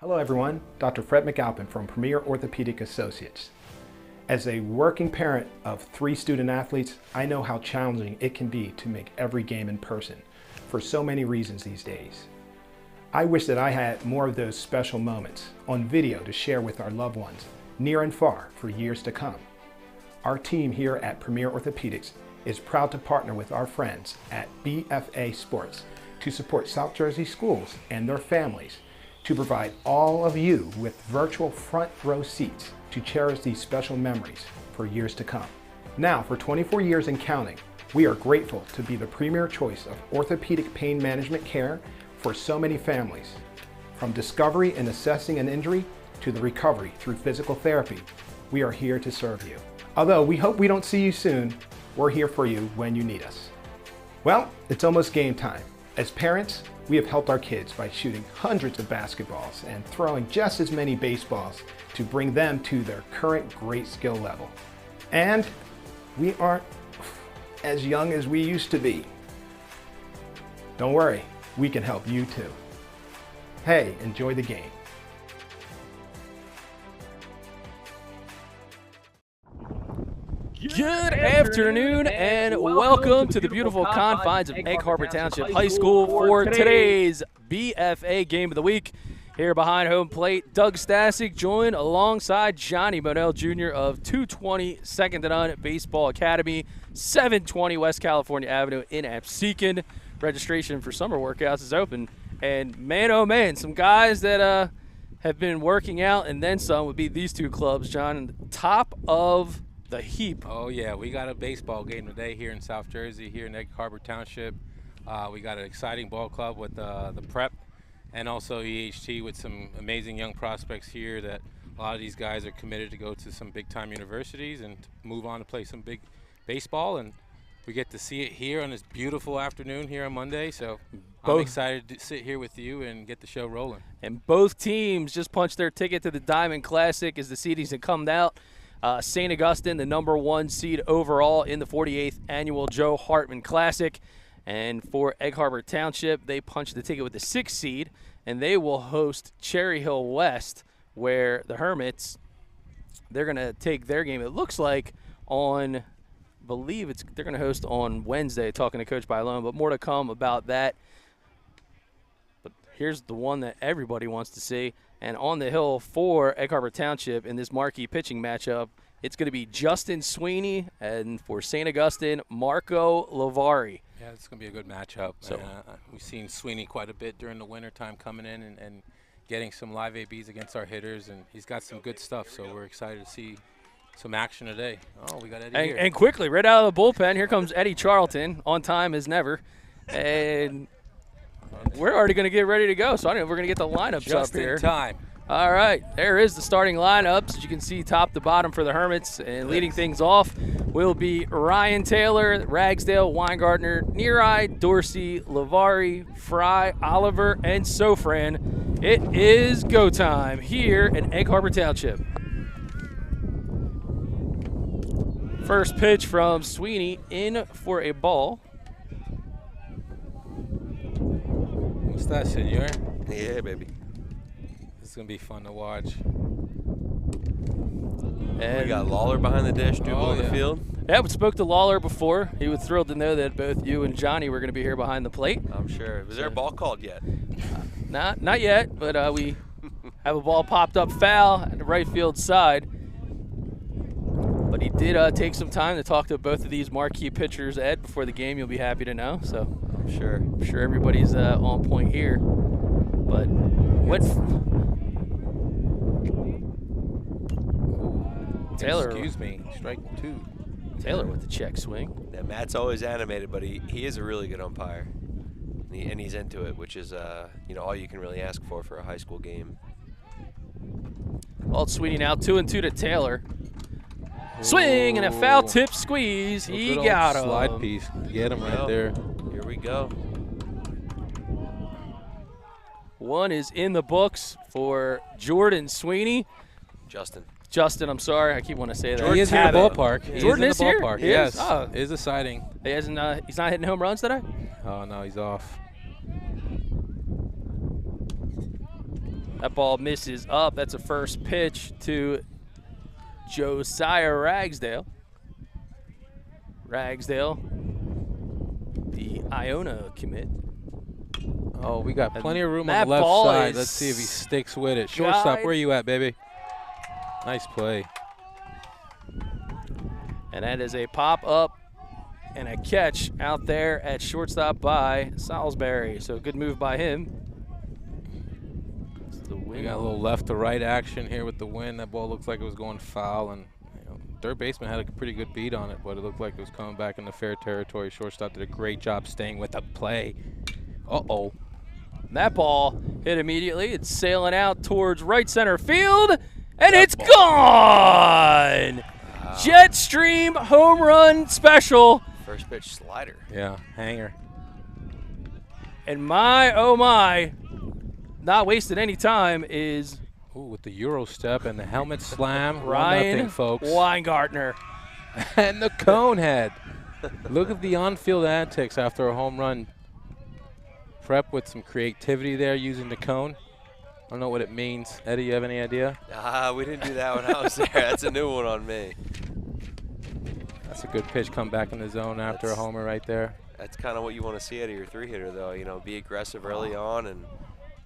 Hello everyone, Dr. Fred McAlpin from Premier Orthopedic Associates. As a working parent of 3 student athletes, I know how challenging it can be to make every game in person for so many reasons these days. I wish that I had more of those special moments on video to share with our loved ones, near and far, for years to come. Our team here at Premier Orthopedics is proud to partner with our friends at BFA Sports to support South Jersey schools and their families to provide all of you with virtual front row seats to cherish these special memories for years to come. Now, for 24 years and counting, we are grateful to be the premier choice of orthopedic pain management care for so many families. From discovery and assessing an injury to the recovery through physical therapy, we are here to serve you. Although we hope we don't see you soon, we're here for you when you need us. Well, it's almost game time. As parents, we have helped our kids by shooting hundreds of basketballs and throwing just as many baseballs to bring them to their current great skill level. And we aren't as young as we used to be. Don't worry, we can help you too. Hey, enjoy the game. Good afternoon and welcome to the beautiful confines of Egg Harbor Township High School for today's BFA Game of the Week. Here behind home plate, Doug Stasic joined alongside Johnny Monell Jr. of 220 Second to None Baseball Academy, 720 West California Avenue in Absecon. Registration for summer workouts is open. And man, oh man, some guys that have been working out and then some would be these two clubs, John, top of the heap. Oh yeah, we got a baseball game today here in South Jersey, here in Egg Harbor Township. We got an exciting ball club with the Prep and also EHT with some amazing young prospects here that a lot of these guys are committed to go to some big time universities and move on to play some big baseball, and we get to see it here on this beautiful afternoon here on Monday. So I'm excited to sit here with you and get the show rolling. And both teams just punched their ticket to the Diamond Classic as the seedings had come out. St. Augustine, the #1 seed overall in the 48th Annual Joe Hartman Classic. And for Egg Harbor Township, they punched the ticket with the 6th seed, and they will host Cherry Hill West, where the Hermits, they're going to take their game, it looks like, on, they're going to host on Wednesday, talking to Coach Bailon, but more to come about that. But here's the one that everybody wants to see. And on the hill for Egg Harbor Township in this marquee pitching matchup, it's going to be Justin Sweeney, and for St. Augustine, Marco Lavari. Yeah, it's going to be a good matchup. So we've seen Sweeney quite a bit during the winter time coming in and getting some live ABs against our hitters, and he's got some good stuff, so we're excited to see some action today. Oh, we got Eddie here. And quickly, right out of the bullpen, here comes Eddie Charlton, on time as never. And we're already going to get ready to go, so I don't know if we're going to get the lineups up here. Just in time. All right, there is the starting lineups. As you can see, top to bottom for the Hermits. And leading things off will be Ryan Taylor, Ragsdale, Weingartner, Neareye, Dorsey, Lavari, Fry, Oliver, and Sofran. It is go time here in Egg Harbor Township. First pitch from Sweeney, in for a ball. What's that, senor? Yeah, baby. It's going to be fun to watch. And we got Lawler behind the dish, Duval in the field. Yeah, we spoke to Lawler before. He was thrilled to know that both you and Johnny were going to be here behind the plate. I'm sure. Was there a ball called yet? Not yet, but we have a ball popped up foul at the right field side. But he did take some time to talk to both of these marquee pitchers, Ed, before the game. You'll be happy to know. So I'm sure everybody's on point here. But Taylor. Excuse me, strike 2. Taylor with the check swing. Yeah, Matt's always animated, but he is a really good umpire, and he's into it, which is all you can really ask for a high school game. Well, Sweeney now 2-2 to Taylor. Swing and a foul tip squeeze. He got him. Slide piece. Get him right there. Here we go. One is in the books for Jordan Sweeney. Justin, I'm sorry, I keep wanting to say that. He is in the ballpark. Jordan is in the here? ballpark. He Yes, is? Oh. it is a sighting. He hasn't. He's not hitting home runs today. Oh no, he's off. That ball misses up. That's a first pitch to Josiah Ragsdale. Ragsdale, the Iona commit. Oh, we got plenty of room on That the left ball side. is Let's see if he sticks with it. Shortstop, where you at, baby? Nice play. And that is a pop-up and a catch out there at shortstop by Salisbury. So good move by him. We got a little left to right action here with the wind. That ball looks like it was going foul, and third baseman had a pretty good beat on it, but it looked like it was coming back into fair territory. Shortstop did a great job staying with the play. Uh-oh. That ball hit immediately. It's sailing out towards right center field, and it's gone! Wow. Jet stream home run special. First pitch slider. Yeah, hanger. And my, oh my, not wasting any time is with the Euro step and the helmet slam. Ryan nothing, folks. Weingartner. And the cone head. Look at the on-field antics after a home run. Prep with some creativity there using the cone. I don't know what it means. Eddie, you have any idea? We didn't do that when I was there. That's a new one on me. That's a good pitch. Come back in the zone after a homer right there. That's kind of what you want to see out of your three-hitter, though. You know, be aggressive early on, and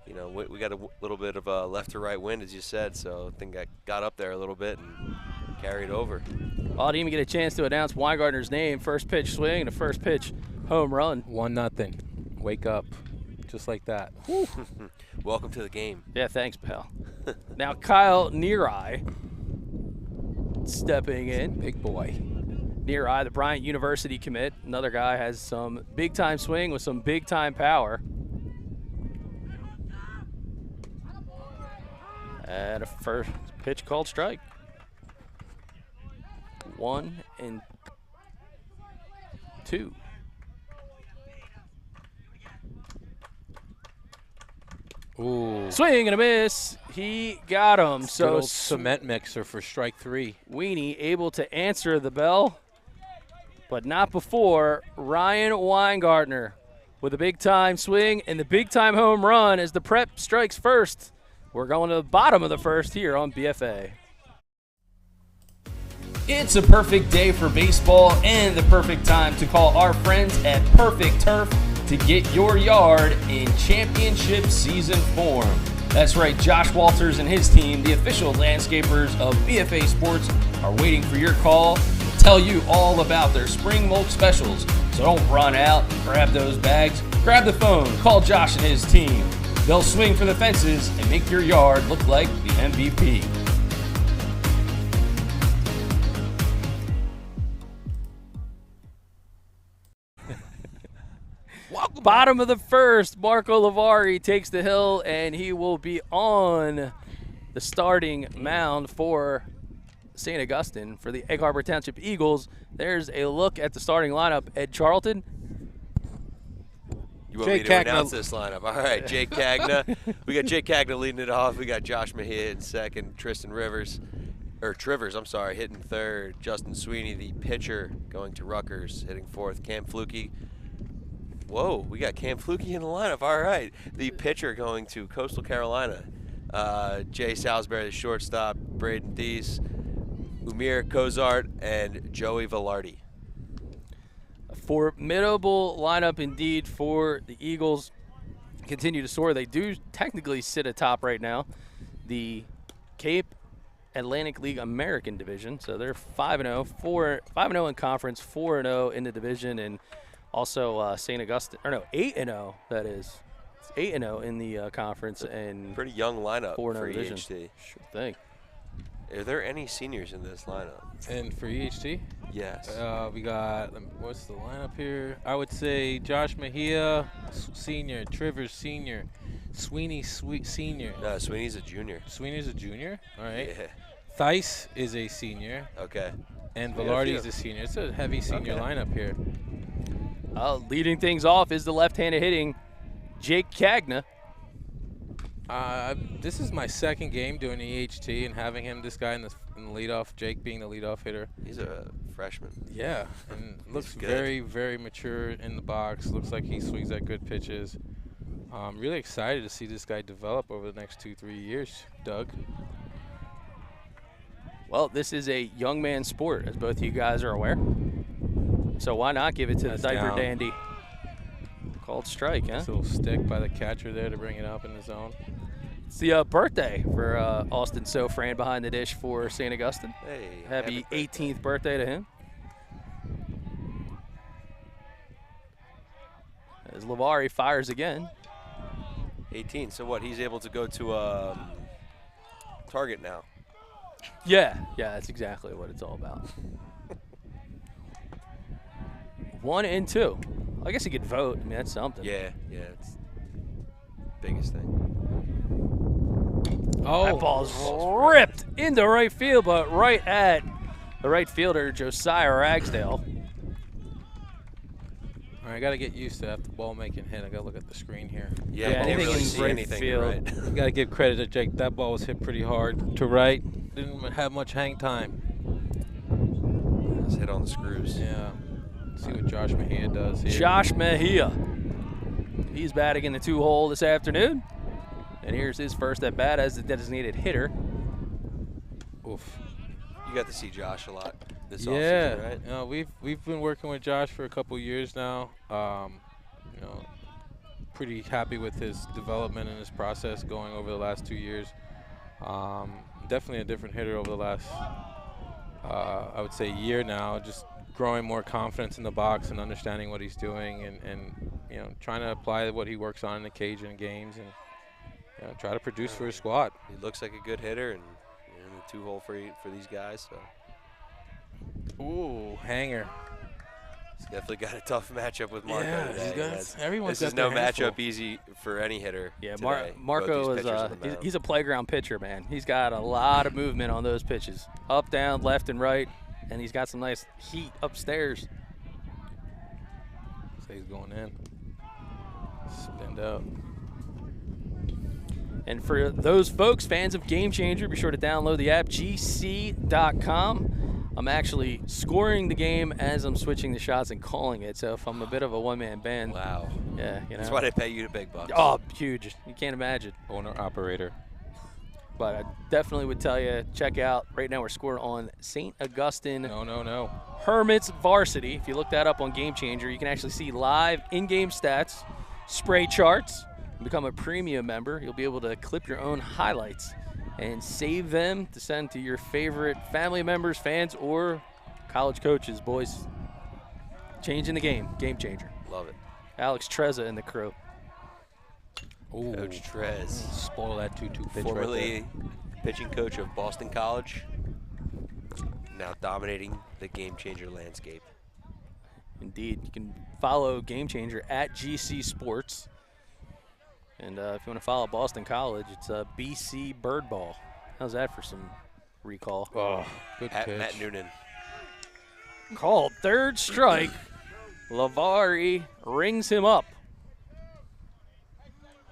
you know we got a little bit of a left to right wind, as you said. So I think I got up there a little bit and carried over. Well, I didn't even get a chance to announce Weingartner's name. First pitch swing and a first pitch home run. 1-0. Wake up. Just like that. Welcome to the game. Yeah, thanks, pal. Now Kyle Neary stepping in. Big boy. Neary, the Bryant University commit. Another guy has some big-time swing with some big-time power. And a first pitch called strike. 1-2. Ooh. Swing and a miss. He got him. Good So old cement mixer for strike 3. Weenie able to answer the bell, but not before Ryan Weingartner with a big-time swing and the big-time home run as the Prep strikes first. We're going to the bottom of the first here on BFA. It's a perfect day for baseball and the perfect time to call our friends at Perfect Turf to get your yard in championship season form. That's right, Josh Walters and his team, the official landscapers of BFA Sports, are waiting for your call to tell you all about their spring mulch specials. So don't run out and grab those bags. Grab the phone, call Josh and his team. They'll swing for the fences and make your yard look like the MVP. Bottom of the first, Marco Lavari takes the hill, and he will be on the starting mound for St. Augustine for the Egg Harbor Township Eagles. There's a look at the starting lineup. Ed Charlton. You want me to announce this lineup? All right, Jake Cagna. We got Jake Cagna leading it off. We got Josh Mejia in second, Trivers, I'm sorry, hitting third. Justin Sweeney, the pitcher, going to Rutgers, hitting fourth. Cam Fluke. Whoa, we got Cam Fluke in the lineup. All right, the pitcher going to Coastal Carolina. Jay Salisbury, the shortstop. Braden Deese, Umir Kozart, and Joey Velarde. A formidable lineup indeed for the Eagles. Continue to soar. They do technically sit atop right now the Cape Atlantic League American Division. So they're 5-0, 5-0 in conference, 4-0 in the division, and also St. Augustine, or no, 8-0. That is, it's 8-0 in the conference and pretty young lineup for division. EHT. Sure thing. Are there any seniors in this lineup? And for EHT? Yes. We got, what's the lineup here? I would say Josh Mejia, senior. Trivers, senior. Sweeney, senior. No, Sweeney's a junior. Sweeney's a junior? All right. Yeah. Theis is a senior. Okay. And Velarde's a senior. It's a heavy senior lineup here. Leading things off is the left-handed hitting Jake Cagna. This is my second game doing EHT and having him, this guy in the leadoff, Jake being the leadoff hitter. He's a freshman. Yeah, and looks good. very, very mature in the box. Looks like he swings at good pitches. I'm really excited to see this guy develop over the next 2-3 years, Doug. Well, this is a young man's sport, as both you guys are aware. So why not give it to the diaper dandy? Called strike, huh? Nice little stick by the catcher there to bring it up in the zone. It's the birthday for Austin Sofran behind the dish for St. Augustine. Hey, Happy 18th birthday to him. As Lavari fires again. 18. So what? He's able to go to target now. Yeah, that's exactly what it's all about. 1 and 2. I guess he could vote. I mean, that's something. Yeah, it's biggest thing. Oh, that ball's ripped into right field, but right at the right fielder, Josiah Ragsdale. All right, I got to get used to that. The ball making hit. I got to look at the screen here. Yeah, Yeah, you can't anything really in see right anything. field. Right. You got to give credit to Jake. That ball was hit pretty hard to right. Didn't have much hang time. It's hit on the screws. Yeah. Let's see what Josh Mejia does here. Josh Mejia. He's batting in the 2-hole this afternoon. And here's his first at bat as the designated hitter. Oof. You got to see Josh a lot this Yeah. offseason, right? You know, we've been working with Josh for a couple years now. You know, pretty happy with his development and his process going over the last 2 years. Definitely a different hitter over the last, I would say, year now. Just growing more confidence in the box and understanding what he's doing, and you know, trying to apply what he works on in the cage and games, and you know, try to produce for his squad. He looks like a good hitter, and in the 2-hole for these guys. So Ooh, hanger. he's definitely got a tough matchup with Marco Yeah, today. he's got- That's- everyone's this is got no their hands matchup full. easy for any hitter. Yeah, today. Marco Both is these pitchers on the mound. he's a playground pitcher, man. He's got a lot of movement on those pitches. Up, down, left, and right. And he's got some nice heat upstairs. So he's going in. Spinned out. And for those folks, fans of GameChanger, be sure to download the app, gc.com. I'm actually scoring the game as I'm switching the shots and calling it. So if I'm a bit of a one-man band, Wow. yeah, you know. That's why they pay you the big bucks. Oh, huge. You can't imagine. Owner-operator. But I definitely would tell you, check out, right now we're scoring on St. Augustine No. Hermits Varsity. If you look that up on GameChanger, you can actually see live in-game stats, spray charts. Become a premium member. You'll be able to clip your own highlights and save them to send to your favorite family members, fans, or college coaches, boys. Changing the game. GameChanger. Love it. Alex Trezza and the crew. Ooh. Coach Trez, Spoil that 2-2 pitch formerly right pitching coach of Boston College, now dominating the Game Changer landscape. Indeed. You can follow GameChanger at GC Sports. And if you want to follow Boston College, it's BC Birdball. How's that for some recall? there. Oh, good At pitch. Matt Noonan. Called third strike. Lavari rings him up.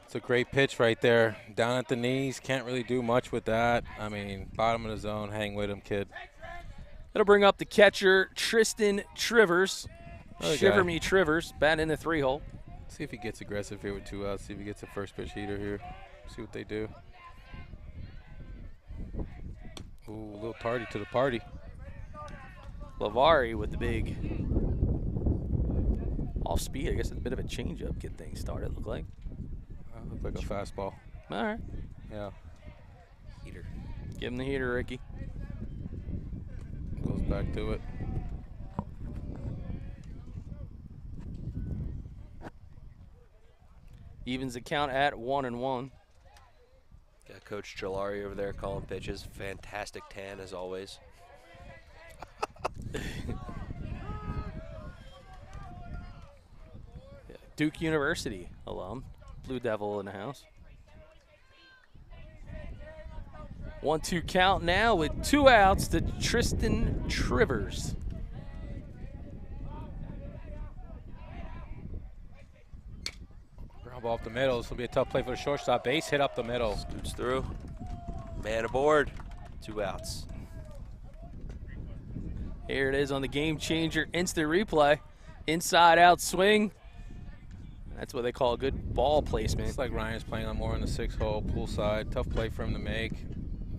It's a great pitch right there. Down at the knees. Can't really do much with that. I mean, bottom of the zone. Hang with him, kid. That'll bring up the catcher, Tristan Trivers. Another Shiver guy. me Trivers, batting in the 3-hole. See if he gets aggressive here with 2 outs. See if he gets a first pitch heater here. See what they do. Ooh, a little tardy to the party. Lavari with the big off speed. I guess it's a bit of a changeup. Get things started, look like. Looked like a fastball. All right. Yeah. Heater. Give him the heater, Ricky. Goes back to it. Evens the count at 1-1. Got Coach Jolari over there calling pitches. Fantastic tan as always. Duke University alum. Blue Devil in the house. 1-2 count now with 2 outs to Tristan Trivers. Ground ball up the middle. This will be a tough play for the shortstop. Base hit up the middle. Scoots through. Man aboard. 2 outs. Here it is on the GameChanger instant replay. Inside out swing. That's what they call a good ball placement. It's like Ryan's playing on more on the 6-hole, poolside. Tough play for him to make.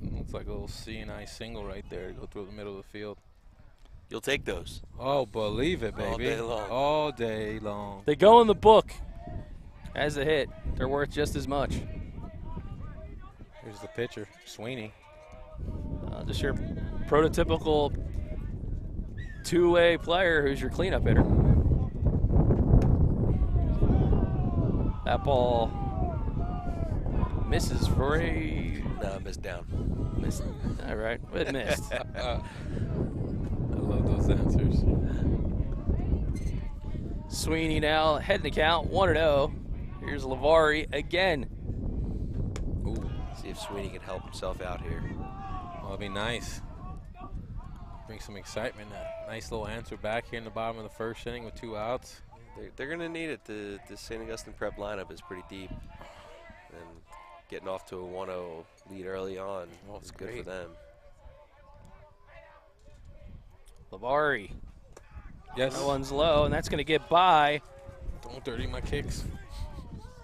Looks like a little C&I single right there to go through the middle of the field. You'll take those. Oh, believe it, baby. All day long. All day long. They go in the book as a hit. They're worth just as much. Here's the pitcher, Sweeney. Just your prototypical two-way player who's your cleanup hitter. That ball misses for a... No, missed down. Missed. All right, it missed. I love those answers. Sweeney now heading the count, 1-0. Here's Lavari again. Ooh, see if Sweeney can help himself out here. Well, that'd be nice. Bring some excitement. A nice little answer back here in the bottom of the first inning with 2 outs. They're going to need it. The St. Augustine Prep lineup is pretty deep. And getting off to a 1-0 lead early on is good for them. Lavari. Yes. That one's low, and that's going to get by. Don't dirty my kicks.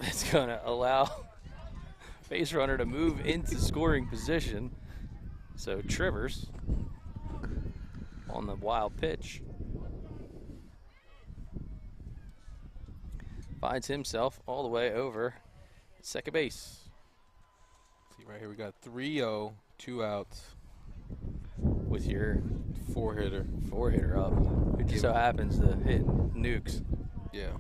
It's going to allow base runner to move into scoring position. So Trivers on the wild pitch finds himself all the way over second base. See right here, we got 3-0, 2 outs With your 4-hitter. 4-hitter up. It just so happens to hit nukes. Yeah.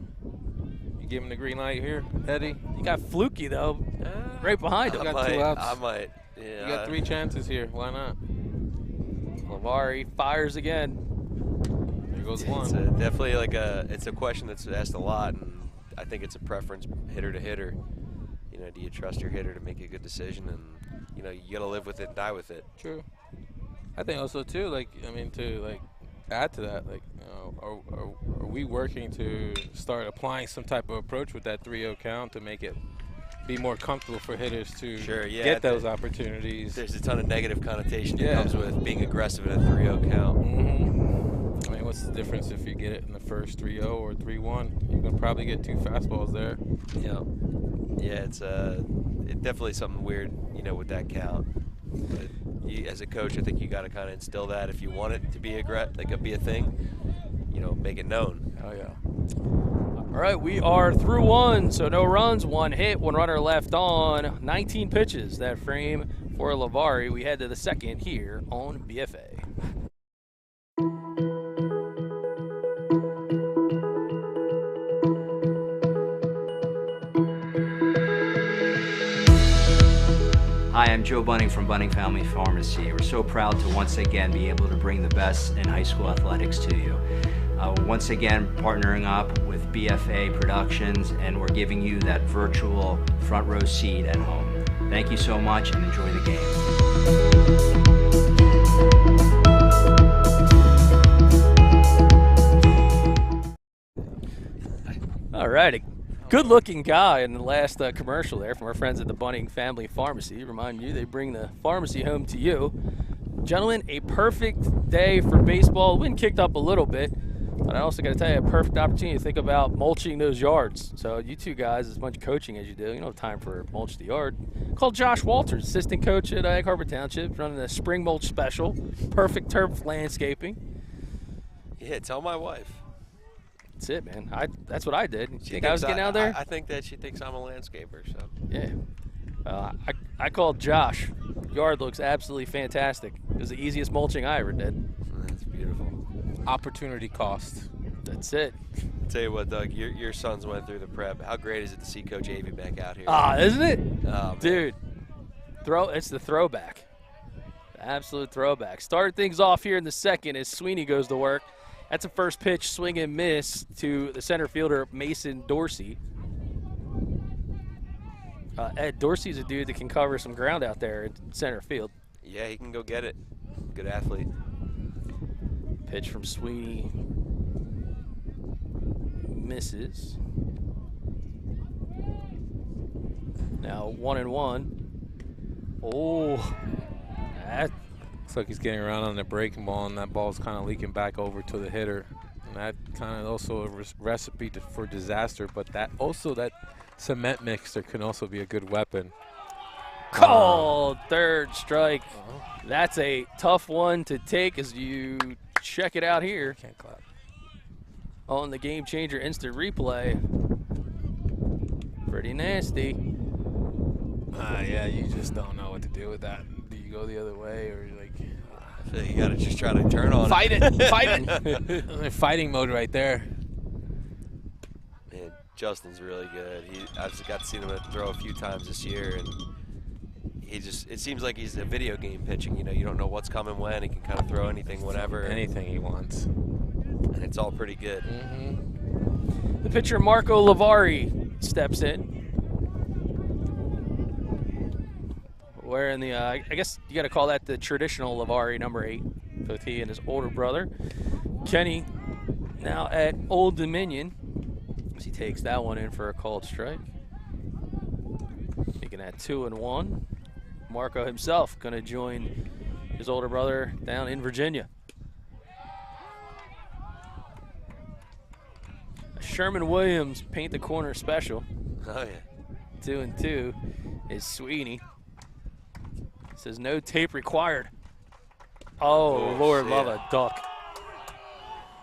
You give him the green light here, Eddie? You got Fluky, though, right behind him. I got 2 outs. I might. Yeah. You got 3 chances here. Why not? Lavari fires again. There goes It's one. definitely like it's a question that's asked a lot, and I think it's a preference hitter to hitter. You know, do you trust your hitter to make a good decision? And you know, you gotta live with it and die with it. True. I think also too, like, I mean, to like add to that, like, you know, are we working to start applying some type of approach with that 3-0 count to make it be more comfortable for hitters to get those opportunities? There's a ton of negative connotation that comes with being aggressive in a 3-0 count. I mean, what's the difference if you get it in the first 3-0 or 3-1? You're gonna probably get 2 fastballs there. Yeah, it's definitely something weird, you know, with that count. But as a coach, I think you got to kind of instill that if you want it to be be a thing, you know, make it known. Oh yeah. All right, we are through 1, so no runs, 1 hit, 1 runner left on. 19 pitches that frame for Lavari. We head to the second here on BFA. Hi, I'm Joe Bunning from Bunning Family Pharmacy. We're so proud to once again be able to bring the best in high school athletics to you. Once again, partnering up with BFA Productions, and we're giving you that virtual front row seat at home. Thank you so much, and enjoy the game. All right, a good-looking guy in the last commercial there from our friends at the Bunning Family Pharmacy. Remind you, they bring the pharmacy home to you. Gentlemen, a perfect day for baseball. Wind kicked up a little bit, but I also got to tell you, a perfect opportunity to think about mulching those yards. So you two guys, as much coaching as you do, you don't have time for mulch the yard. Call Josh Walters, assistant coach at Egg Harbor Township, running a spring mulch special. Perfect turf landscaping. Yeah, tell my wife. That's it, man. That's what I did. You She think I was thinks getting out there? I think that she thinks I'm a landscaper. So Yeah. I called Josh. Yard looks absolutely fantastic. It was the easiest mulching I ever did. that's beautiful. Opportunity cost. That's it. I'll tell you what, Doug, your sons went through the prep. How great is it to see Coach Avey back out here? Isn't it? Oh, man. Dude, it's the throwback. The absolute throwback. Started things off here in the second as Sweeney goes to work. That's a first pitch swing and miss to the center fielder, Mason Dorsey. Ed Dorsey's a dude that can cover some ground out there in center field. Yeah, he can go get it. Good athlete. Pitch from Sweeney misses. Now 1-1. Oh, that Looks like he's getting around on the breaking ball, and that ball's kind of leaking back over to the hitter. And that kind of also a recipe for disaster, but that cement mixer can also be a good weapon. Called third strike. That's a tough one to take as you check it out here. Can't clap. On the GameChanger instant replay. Pretty nasty. Yeah, you just don't know what to do with that. Do you go the other way or like? I feel like you gotta just try to turn on. Fight it, fight it. Fighting mode right there. Man, Justin's really good. I've just got to see him throw a few times this year, and it seems like he's a video game pitching. You know, you don't know what's coming when. He can kind of throw anything, whatever. Anything he wants. And it's all pretty good. The pitcher Marco Lavari steps in. Wearing the, I guess you got to call that the traditional Lavari number 8. Both he and his older brother. Kenny now at Old Dominion. As he takes that one in for a called strike. Making that 2-1. Marco himself going to join his older brother down in Virginia. A Sherman Williams paint the corner special. Oh, yeah. 2-2 is Sweeney. Says no tape required. Oh, Lord, love a duck.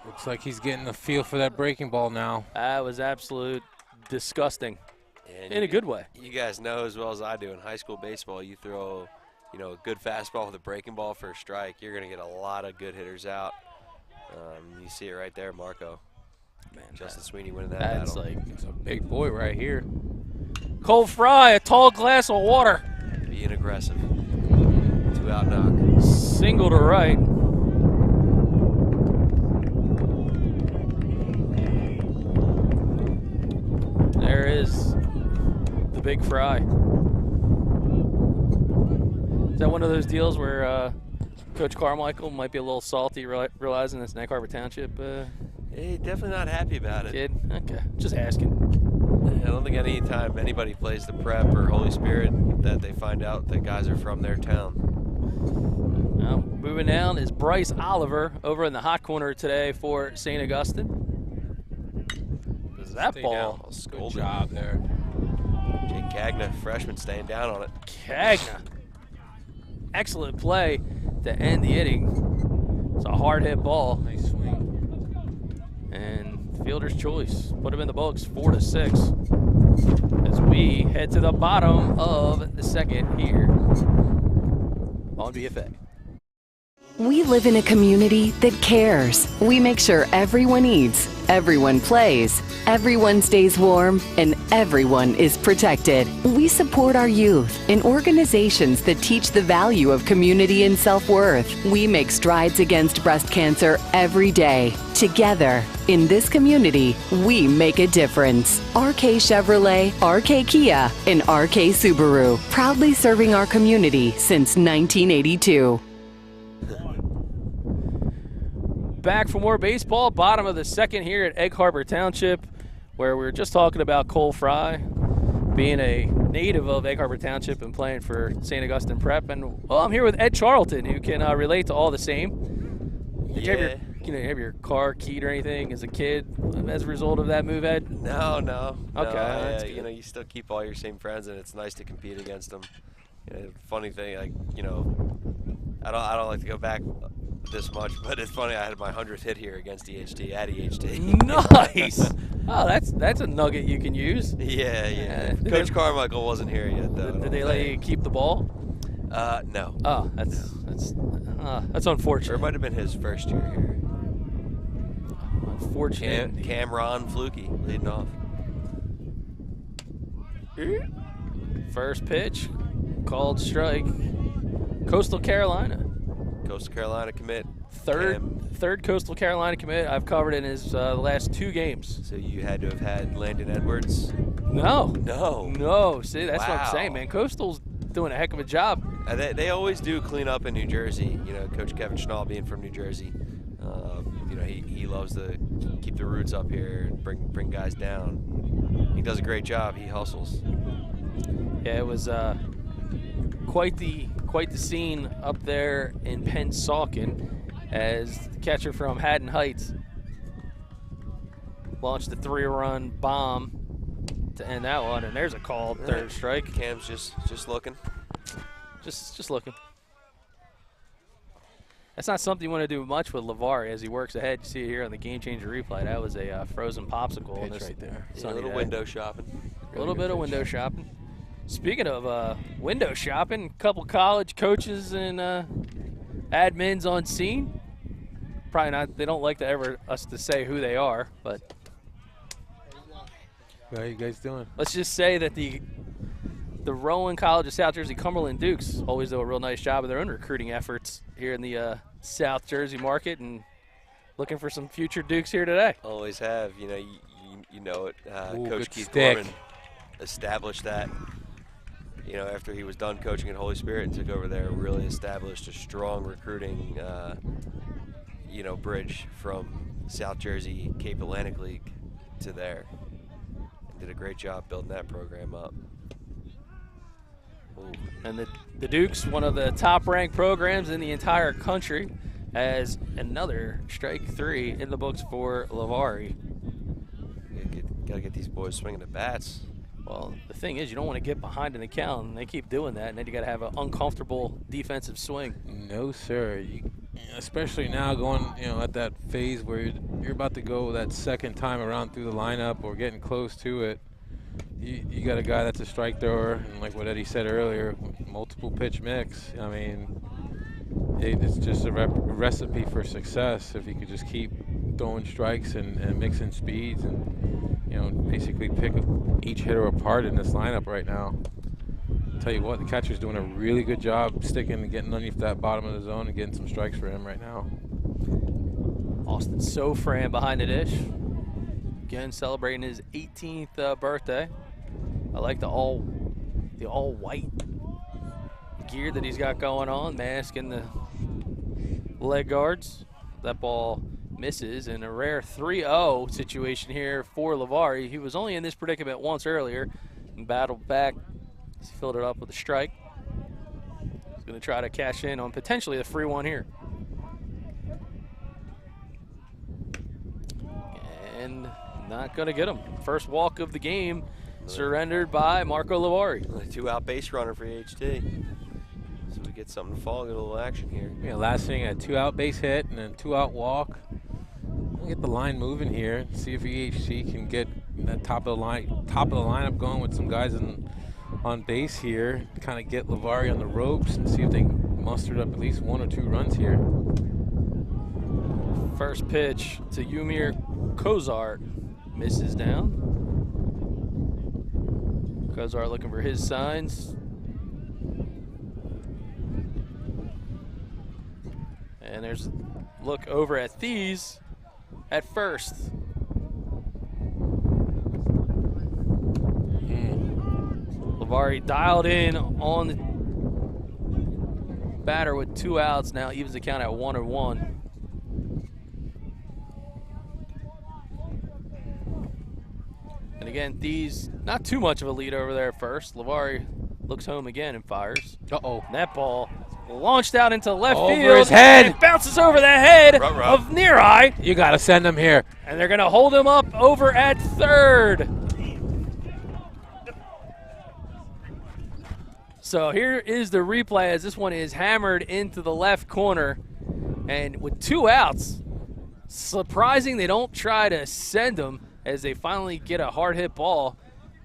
Looks like he's getting a feel for that breaking ball now. That was absolute disgusting. And in a good way. You guys know as well as I do, in high school baseball, you throw, a good fastball with a breaking ball for a strike, you're going to get a lot of good hitters out. You see it right there, Marco. Man, Justin Sweeney winning that that's battle. It's a big boy right here. Cole Fry, a tall glass of water. Being aggressive. 2-out knock. Single to right. There is the big Fry. Is that one of those deals where Coach Carmichael might be a little salty, realizing it's Egg Harbor Township? Hey, definitely not happy about it. Kid? Okay, just asking. I don't think any time anybody plays the Prep or Holy Spirit that they find out that guys are from their town. Now, moving down is Bryce Oliver over in the hot corner today for St. Augustine. Does that Stay ball? down. Good job there. Jake Cagna, freshman, staying down on it. Cagna. Excellent play to end the inning. It's a hard hit ball. Nice swing. And fielder's choice. Put him in the books, 4-6. As we head to the bottom of the second here on BFA. We live in a community that cares. We make sure everyone eats, everyone plays, everyone stays warm, and everyone is protected. We support our youth in organizations that teach the value of community and self-worth. We make strides against breast cancer every day. Together, in this community, we make a difference. RK Chevrolet, RK Kia, and RK Subaru, proudly serving our community since 1982. Back for more baseball, bottom of the second here at Egg Harbor Township, where we were just talking about Cole Fry being a native of Egg Harbor Township and playing for St. Augustine Prep. And, well, I'm here with Ed Charlton, who can relate to all the same. Did you have your car keyed or anything as a kid as a result of that move, Ed? No. Okay. No, you still keep all your same friends, and it's nice to compete against them. Funny thing, I don't like to go back this much, but it's funny. I had my 100th hit here against EHT at EHT. Nice. Oh, that's a nugget you can use. Yeah. Coach Carmichael wasn't here yet, though. Did they let you keep the ball? No. Oh, that's unfortunate. Or it might have been his first year here. Unfortunate. Cameron Fluky leading off. First pitch, called strike. Coastal Carolina commit. Third Coastal Carolina commit I've covered in his last 2 games. So you had to have had Landon Edwards? No. See, that's what I'm Wow. saying, man. Coastal's doing a heck of a job. They always do clean up in New Jersey. Coach Kevin Schnall being from New Jersey, he loves to keep the roots up here and bring guys down. He does a great job. He hustles. Yeah, it was quite the scene up there in Pennsauken as the catcher from Haddon Heights launched a 3-run bomb to end that one, and there's a called third strike. Cam's just looking. Just looking. That's not something you want to do much with Lavari as he works ahead. You see it here on the GameChanger replay. That was a frozen popsicle. Pitch right there. Yeah, a little window shopping. A little bit of window shopping. Speaking of window shopping, a couple college coaches and admins on scene. Probably not. They don't like us to say who they are, but How you guys doing? let's just say that the Rowan College of South Jersey Cumberland Dukes always do a real nice job of their own recruiting efforts here in the South Jersey market, and looking for some future Dukes here today. Always have. You know it. Ooh, Coach good Keith stick. Gorman established that. After he was done coaching at Holy Spirit and took over there, really established a strong recruiting, bridge from South Jersey Cape Atlantic League to there. Did a great job building that program up. Ooh. And the Dukes, one of the top-ranked programs in the entire country, as another strike 3 in the books for Lavari. Gotta get these boys swinging the bats. Well, the thing is, you don't want to get behind in the count, and they keep doing that, and then you got to have an uncomfortable defensive swing. No, sir. Especially now going, at that phase where you're about to go that second time around through the lineup or getting close to it. You got a guy that's a strike thrower, and like what Eddie said earlier, multiple pitch mix. I mean, it's just a recipe for success if you could just keep throwing strikes and mixing speeds and, basically pick each hitter apart in this lineup right now. Tell you what, the catcher's doing a really good job sticking and getting underneath that bottom of the zone and getting some strikes for him right now. Austin Sofran behind the dish. Again, celebrating his 18th birthday. I like the all white gear that he's got going on, mask and the leg guards. That ball misses, and a rare 3-0 situation here for Lavari. He was only in this predicament once earlier and battled back. He's filled it up with a strike. He's going to try to cash in on potentially the free one here. And not going to get him. First walk of the game surrendered by Marco Lavari. A 2-out base runner for EHT. So we get something to fall, get a little action here. Yeah, last inning, a 2-out base hit and then 2-out walk. We'll get the line moving here. See if EHT can get that top of the lineup going with some guys on base here. Kind of get Lavari on the ropes and see if they can muster up at least 1 or 2 runs here. First pitch to Yumir Kozart. Misses down. Kozart looking for his signs. And there's a look over at Thies at first. Lavari dialed in on the batter with 2 outs. Now evens the count at 1-1. And again, Thies, not too much of a lead over there at first. Lavari looks home again and fires. Uh-oh. And that ball launched out into left Over field. his head. And bounces over the head of Neareye. You got to send him here. And they're going to hold him up over at third. So here is the replay as this one is hammered into the left corner. And with 2 outs, surprising they don't try to send him as they finally get a hard hit ball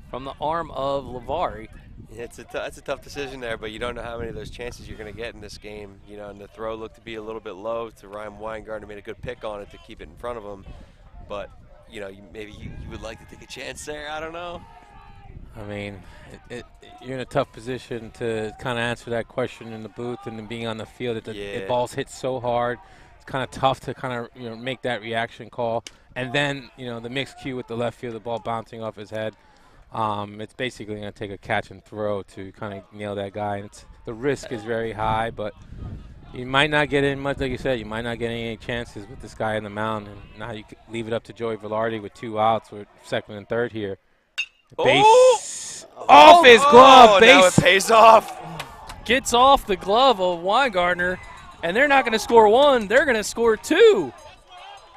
from the arm of Lavari. Yeah, that's a tough decision there, but you don't know how many of those chances you're going to get in this game. And the throw looked to be a little bit low to Ryan Weingartner, made a good pick on it to keep it in front of him. But, maybe you would like to take a chance there. I don't know. I mean, you're in a tough position to kind of answer that question in the booth and then being on the field. The ball's hit so hard. It's kind of tough to kind of make that reaction call. And then, the mixed cue with the left field, the ball bouncing off his head. It's basically going to take a catch and throw to kind of nail that guy. And the risk is very high, but you might not get in much, like you said. You might not get any chances with this guy on the mound. And now you could leave it up to Joey Velarde with 2 outs with second and third here. Base off his glove. Base. Now it pays off. Gets off the glove of Weingartner, and they're not going to score 1. They're going to score 2.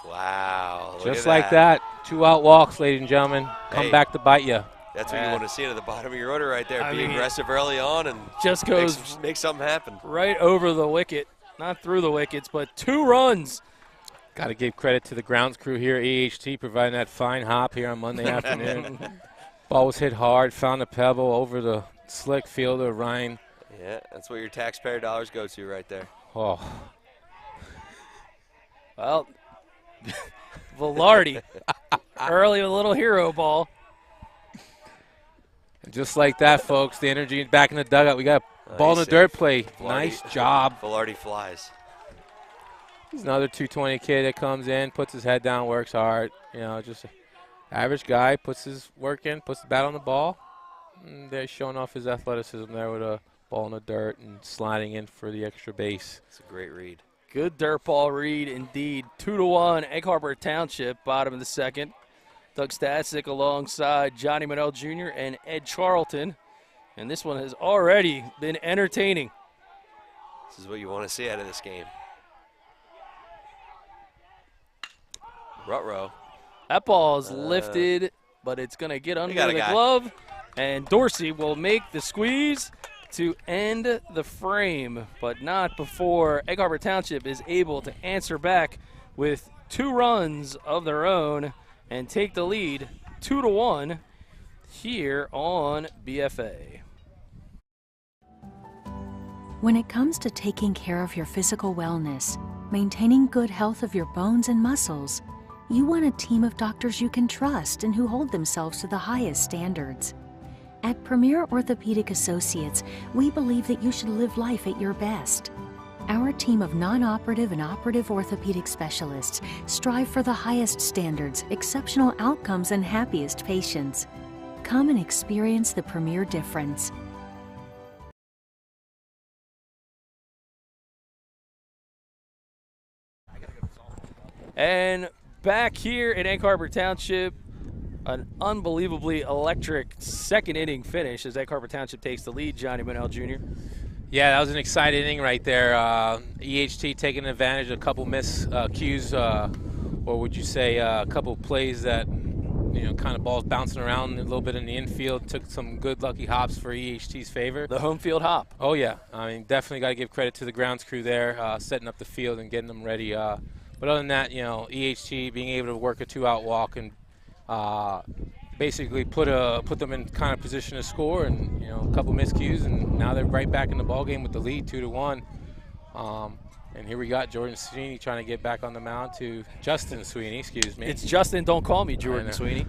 Wow. Just like that. 2 out walks, ladies and gentlemen. Come back to bite you. That's what you want to see at the bottom of your order right there. Be mean, aggressive early on and just goes make something happen. Right over the wicket. Not through the wickets, but 2 runs. Got to give credit to the grounds crew here at EHT providing that fine hop here on Monday afternoon. Ball was hit hard, found a pebble over the slick fielder, Ryan. Yeah, that's what your taxpayer dollars go to right there. Oh. Well, Velarde, early a little hero ball. And just like that, folks, the energy back in the dugout. We got a ball in the dirt play. Nice job. Velarde flies. He's another 220 kid that comes in, puts his head down, works hard. You know, just an average guy, puts his work in, puts the bat on the ball. And they're showing off his athleticism there with a ball in the dirt and sliding in for the extra base. It's a great read. Good dirt ball read indeed. 2-1, Egg Harbor Township, bottom of the second. Doug Stasic alongside Johnny Monell Jr. and Ed Charlton. And this one has already been entertaining. This is what you want to see out of this game. Rutrow. That ball is lifted, but it's going to get under the glove. And Dorsey will make the squeeze to end the frame, but not before Egg Harbor Township is able to answer back with 2 runs of their own and take the lead 2-1 here on BFA. When it comes to taking care of your physical wellness, maintaining good health of your bones and muscles, you want a team of doctors you can trust and who hold themselves to the highest standards. At Premier Orthopedic Associates, we believe that you should live life at your best. Our team of non-operative and operative orthopedic specialists strive for the highest standards, exceptional outcomes, and happiest patients. Come and experience the Premier difference. And back here in Egg Harbor Township, an unbelievably electric second inning finish as Egg Harbor Township takes the lead. Johnny Monell Jr. Yeah, that was an exciting inning right there. EHT taking advantage of a couple miscues, or would you say a couple plays that, you know, kind of balls bouncing around a little bit in the infield. Took some good lucky hops for EHT's favor. The home field hop. Oh, yeah. I mean, definitely got to give credit to the grounds crew there, setting up the field and getting them ready. But other than that, you know, EHT being able to work a 2-out walk and basically put them in kind of position to score, and you know, a couple miscues, and now they're right back in the ball game with the lead 2-1. And here we got Jordan Sweeney trying to get back on the mound to Justin Sweeney, excuse me. It's Justin, don't call me Jordan Sweeney.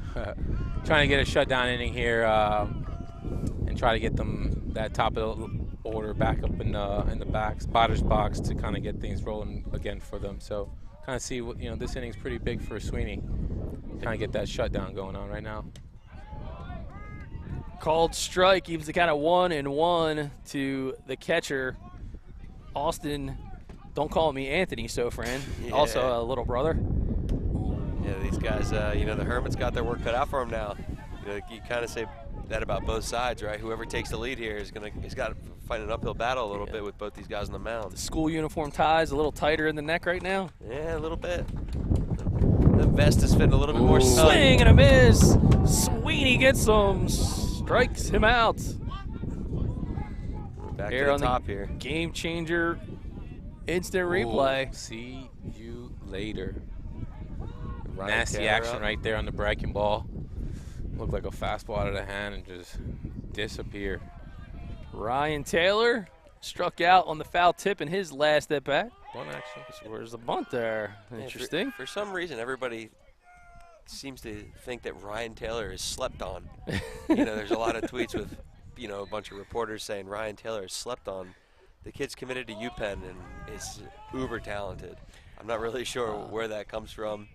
Trying to get a shutdown inning here and try to get them that top of the order back up in the spotter's box to kind of get things rolling again for them. So kind of see what, you know, this inning's pretty big for Sweeney. Kind of get that shutdown going on right now. Called strike, keeps the count of 1-1 to the catcher, Austin. Don't call me Anthony Sofran, also a little brother. Yeah, these guys, you know, the Hermits got their work cut out for them now. You know, you kind of say that about both sides, right? Whoever takes the lead here is he's got to fight an uphill battle a little bit with both these guys on the mound. The school uniform ties a little tighter in the neck right now. Yeah, a little bit. The vest is fitting a little bit more snug. Swing and a miss. Sweeney gets some, strikes him out. Back here to on the top the here. Game changer instant replay. See you later. Ryan Nasty Taylor action up. right there on the breaking ball. Looked like a fastball out of the hand and just disappear. Ryan Taylor struck out on the foul tip in his last at bat. One action. So where's the bunt there? Interesting. Yeah, for some reason, everybody seems to think that Ryan Taylor is slept on. You know, there's a lot of tweets with, you know, a bunch of reporters saying Ryan Taylor is slept on. The kid's committed to UPenn and is uber talented. I'm not really sure where that comes from.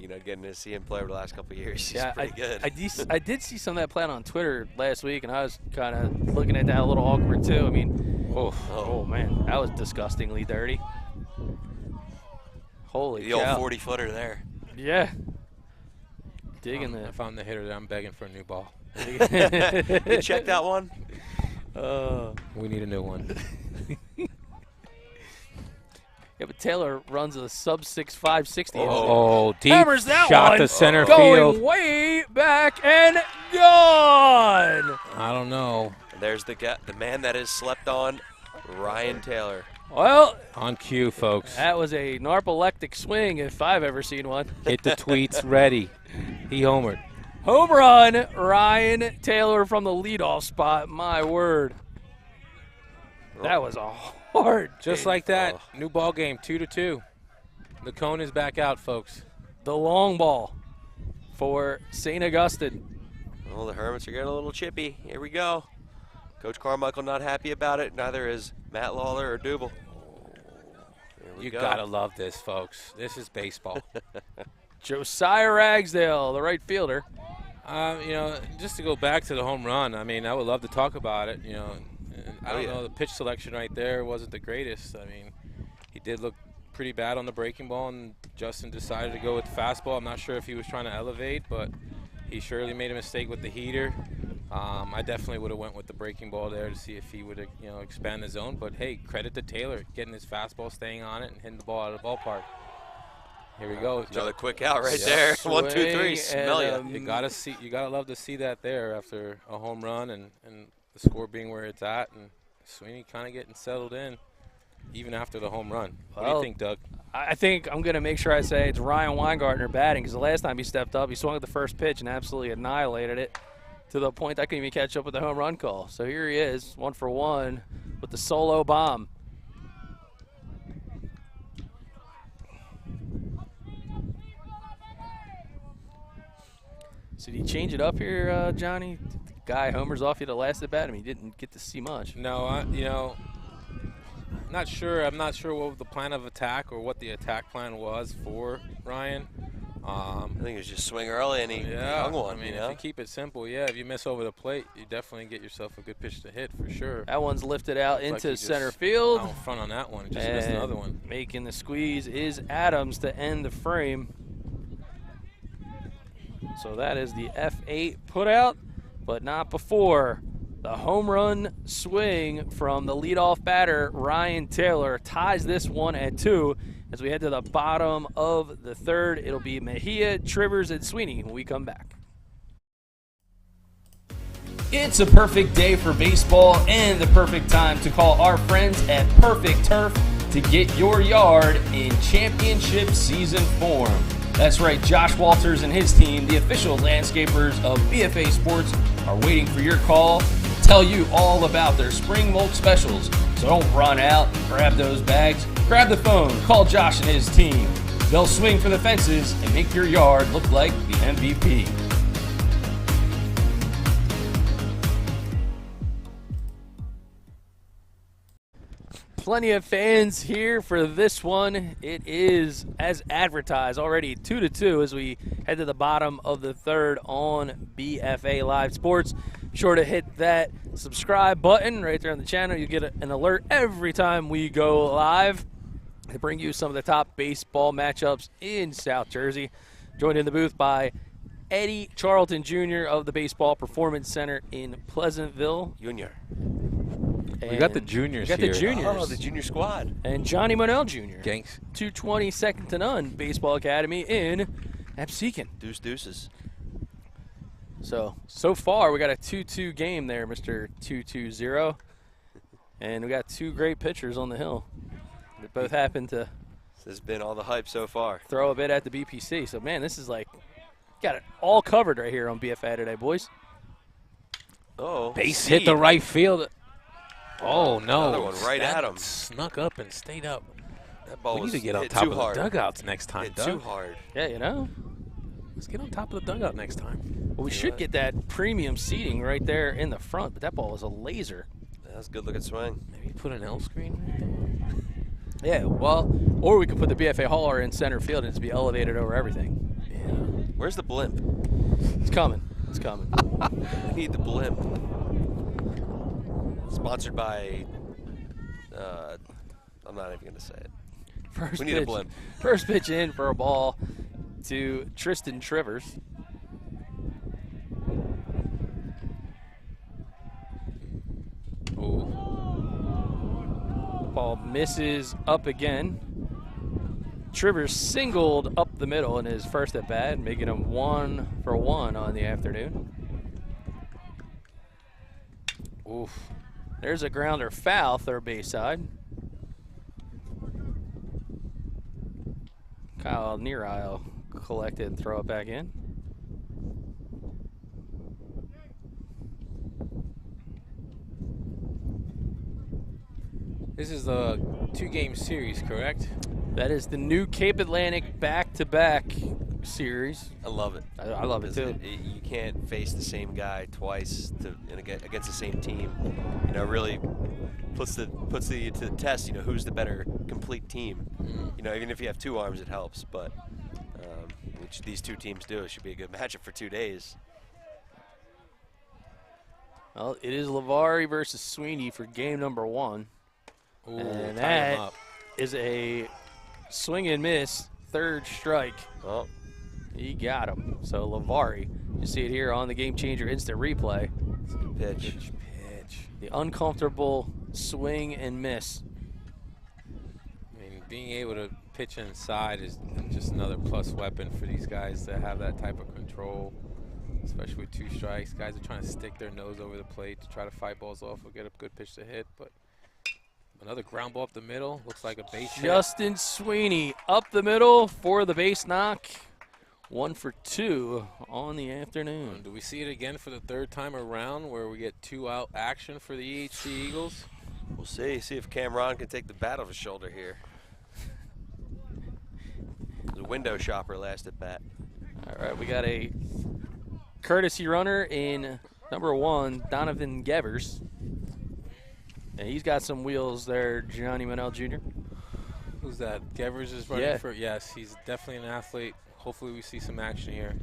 You know, getting to see him play over the last couple of years, he's pretty good. I did see some of that play on Twitter last week, and I was kind of looking at that a little awkward too. I mean, oh man, that was disgustingly dirty. Holy the cow. old 40-footer there. Yeah. Digging the. If I'm the hitter, I'm begging for a new ball. You check that one? We need a new one. Yeah, but Taylor runs a sub 6.5 60. Oh, deep Hammers that shot one. to center Going field. way back and gone. I don't know. There's the man that is slept on, Ryan Taylor. Well, On cue, folks. that was a narcoleptic swing if I've ever seen one. Get the tweets ready. He homered. Home run, Ryan Taylor from the leadoff spot. My word. That was a hard. Just like that, new ball game, 2-2. The cone is back out, folks. The long ball for St. Augustine. Well, the Hermits are getting a little chippy. Here we go. Coach Carmichael not happy about it. Neither is Matt Lawler or Double. Here we You go. gotta love this, folks. This is baseball. Josiah Ragsdale, the right fielder. You know, just to go back to the home run, I mean, I would love to talk about it. You know, I don't know, the pitch selection right there wasn't the greatest. I mean, he did look pretty bad on the breaking ball, and Justin decided to go with fastball. I'm not sure if he was trying to elevate, but he surely made a mistake with the heater. I definitely would have went with the breaking ball there to see if he would, you know, expand the zone. But hey, credit to Taylor getting his fastball, staying on it, and hitting the ball out of the ballpark. Here we go. Another quick out right there. 1, 2, 3. Smell ya. You gotta love to see that there after a home run and the score being where it's at, and Sweeney kind of getting settled in even after the home run. What do you think, Doug? I think I'm going to make sure I say it's Ryan Weingartner batting, because the last time he stepped up, he swung at the first pitch and absolutely annihilated it to the point I couldn't even catch up with the home run call. So here he is, 1 for 1 with the solo bomb. So did he change it up here, Johnny? The guy homers off you the last at bat. I mean, he didn't get to see much. No, you know, not sure. I'm not sure what the plan of attack or what the attack plan was for Ryan. I think it was just swing early and he hung one. I mean, you know? if you keep it simple, if you miss over the plate, you definitely get yourself a good pitch to hit for sure. That one's lifted out Looks like into he center just field. out front on that one. Just missed another one. Making the squeeze is Adams to end the frame. So that is the F8 put out, but not before the home run swing from the leadoff batter, Ryan Taylor, ties this one at 2. As we head to the bottom of the third, it'll be Mejia, Trivers, and Sweeney when we come back. It's a perfect day for baseball and the perfect time to call our friends at Perfect Turf to get your yard in championship season form. That's right, Josh Walters and his team, the official landscapers of BFA Sports, are waiting for your call to tell you all about their spring mulch specials. So don't run out and grab those bags. Grab the phone, call Josh and his team. They'll swing for the fences and make your yard look like the MVP. Plenty of fans here for this one. It is, as advertised, already 2-2 as we head to the bottom of the third on BFA Live Sports. Be sure to hit that subscribe button right there on the channel. You get an alert every time we go live to bring you some of the top baseball matchups in South Jersey. Joined in the booth by Eddie Charlton Jr. of the Baseball Performance Center in Pleasantville. Junior. We got the juniors here. here. The juniors. Oh, the junior squad. And Johnny Monell Jr. Ganks. 220 second to none Baseball Academy in Absecon. Deuces. So far we got a 2-2 game there, Mr. 2-2-0. And we got 2 great pitchers on the hill. They both happen to This has been all the hype so far. throw a bit at the BPC. So, man, this is like, got it all covered right here on BFA today, boys. Oh, Base hit the right field. Oh, no. Another one right That at him. Snuck up and stayed up. That ball We was need to get on hit top too of hard. the dugouts next time, Hit Doug. too hard. Yeah, you know. Let's get on top of the dugout next time. Well, we should get that premium seating right there in the front, but that ball was a laser. That was a good looking swing. Maybe put an L screen. Yeah, well, or we could put the BFA hauler in center field and it's be elevated over everything. Yeah. Where's the blimp? It's coming. It's coming. I need the blimp. Sponsored by, I'm not even going to say it. First We need a blimp. First pitch in for a ball to Tristan Trivers. Oh. Ball misses up again. Trivers singled up the middle in his first at bat, making him 1 for 1 on the afternoon. Oof. There's a grounder foul, third base side. Kyle Nearyle collect it and throw it back in. This is a 2-game series, correct? That is the new Cape Atlantic back-to-back series. I love it. I love it too. You can't face the same guy twice against the same team. You know, really puts you to the test. You know, who's the better complete team. You know, even if you have 2 arms, it helps. But which these 2 teams do, it should be a good matchup for 2 days. Well, it is Lavari versus Sweeney for game number 1. Ooh, and tie that him up. is a swing and miss, third strike. Oh. He got him. So Lavari, you see it here on the GameChanger instant replay. It's a good pitch. Good pitch. The uncomfortable swing and miss. I mean, being able to pitch inside is just another plus weapon for these guys that have that type of control, especially with 2 strikes. Guys are trying to stick their nose over the plate to try to fight balls off or get a good pitch to hit, but another ground ball up the middle. Looks like a base hit. Justin Sweeney up the middle for the base knock. 1 for 2 on the afternoon. Do we see it again for the 3rd time around where we get 2-out action for the EHC Eagles? We'll see. See if Cameron can take the bat off his shoulder here. The window shopper last at bat. All right, we got a courtesy runner in number 1, Donovan Gevers. And he's got some wheels there, Johnny Manel Jr. Who's that? Gevers is running Yeah. for. Yes, he's definitely an athlete. Hopefully we see some action here.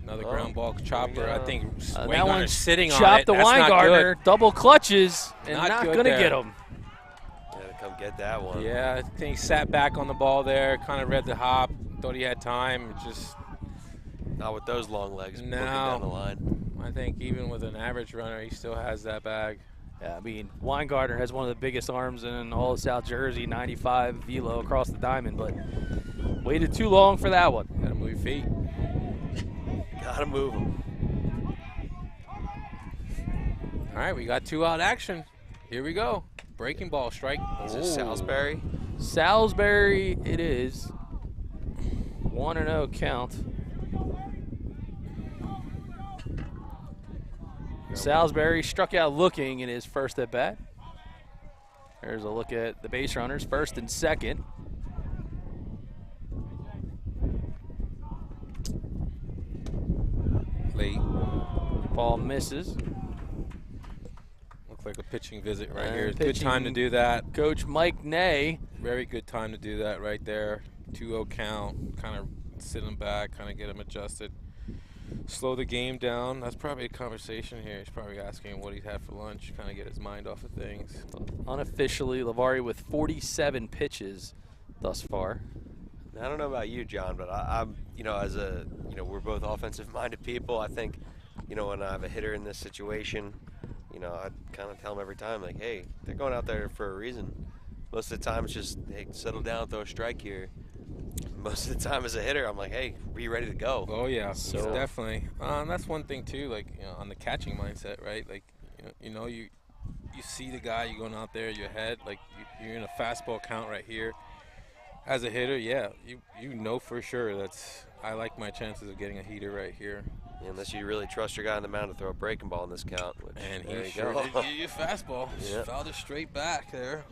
Another ground ball chopper. I think that Weingartner's one's sitting on chopped it. the That's not Weingartner, good. double clutches, and Not not good going to there. get him. Yeah, come get that one. Yeah, I think he sat back on the ball there, kind of read the hop, thought he had time. Just Not with those long legs looking No. down the line. I think even with an average runner, he still has that bag. Yeah, I mean, Weingartner has one of the biggest arms in all of South Jersey, 95 velo across the diamond, but waited too long for that one. Gotta move your feet. Gotta move him. All right, we got 2-out action. Here we go. Breaking ball strike. Is this Salisbury? Salisbury it is. 1-0 count. Salisbury struck out looking in his first at bat. There's a look at the base runners, first and second. Late. Ball misses. Looks like a pitching visit right And here. Good time to pitching do that. Coach Mike Ney. Very good time to do that right there. 2-0 count. Kind of sit him back, kind of get him adjusted. Slow the game down. That's probably a conversation here. He's probably asking what he's had for lunch, kind of get his mind off of things. Unofficially, Lavari with 47 pitches thus far. I don't know about you, John, but I'm, we're both offensive-minded people. I think, when I have a hitter in this situation, I kind of tell them every time, like, hey, they're going out there for a reason. Most of the time, it's just, hey, settle down, throw a strike here. Most of the time as a hitter, I'm like, hey, be ready to go. Oh, yeah, So- definitely. That's one thing, too, like, on the catching mindset, right? Like, you see the guy, you're going out there, you're ahead, like, you're in a fastball count right here. As a hitter, yeah, you know for sure I like my chances of getting a heater right here. Yeah, unless you really trust your guy on the mound to throw a breaking ball in this count. Which, And there he you sure go. did give you a fastball. Yeah. Fouled it straight back there.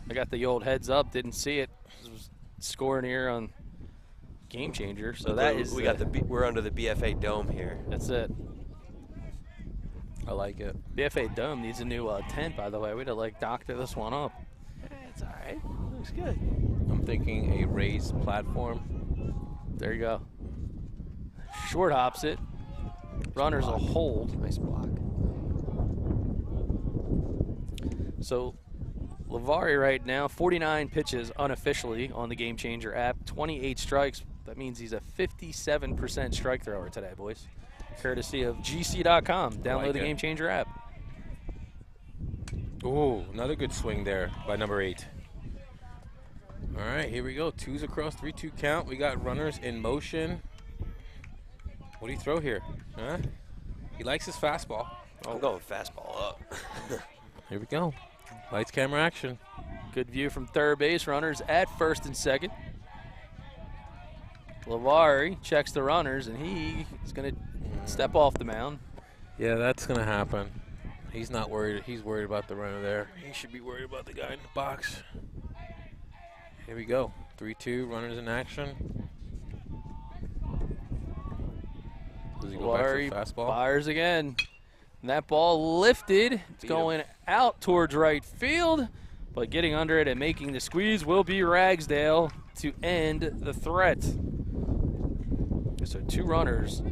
I got the old heads up, didn't see it. This was scoring here on GameChanger. So that is we're under the BFA dome here. That's it. I like it. BFA Dome needs a new tent, by the way. We'd have doctor this one up. It's all right. Looks good. I'm thinking a raised platform. There you go. Short hops it. Runners will hold. Nice block. So Lavari right now, 49 pitches unofficially on the GameChanger app, 28 strikes. That means he's a 57% strike thrower today, boys. Courtesy of GC.com. Download the GameChanger app. Ooh, another good swing there by number 8. All right, here we go. 2s across, 3-2 count. We got runners in motion. What do you throw here? Huh? He likes his fastball. I'm going fastball up. Here we go. Lights, camera, action. Good view from third base. Runners at first and second. Lavari checks the runners, and he is going to step off the mound. Yeah, that's going to happen. He's not worried. He's worried about the runner there. He should be worried about the guy in the box. Here we go. 3-2, runners in action. Does he go back to the fastball? Fires again. And that ball lifted. It's going out towards right field, but getting under it and making the squeeze will be Ragsdale to end the threat. So 2 runners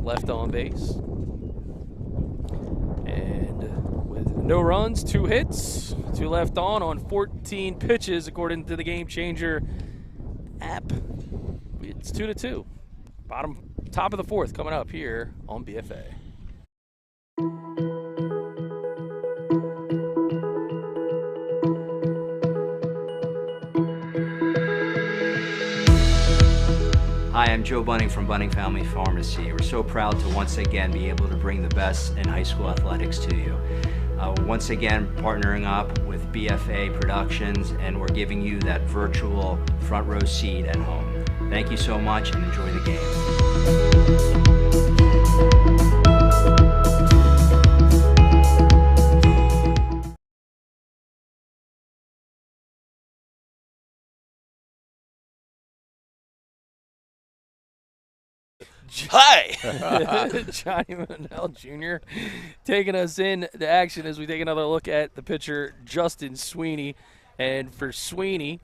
left on base. And with no runs, 2 hits, 2 left on 14 pitches, according to the GameChanger app. It's 2-2. Top of the 4th coming up here on BFA. Hi, I'm Joe Bunning from Bunning Family Pharmacy. We're so proud to once again be able to bring the best in high school athletics to you. Once again, partnering up with BFA Productions, and we're giving you that virtual front row seat at home. Thank you so much and enjoy the game. Hi! Johnny Manel Jr. taking us in to action as we take another look at the pitcher, Justin Sweeney. And for Sweeney,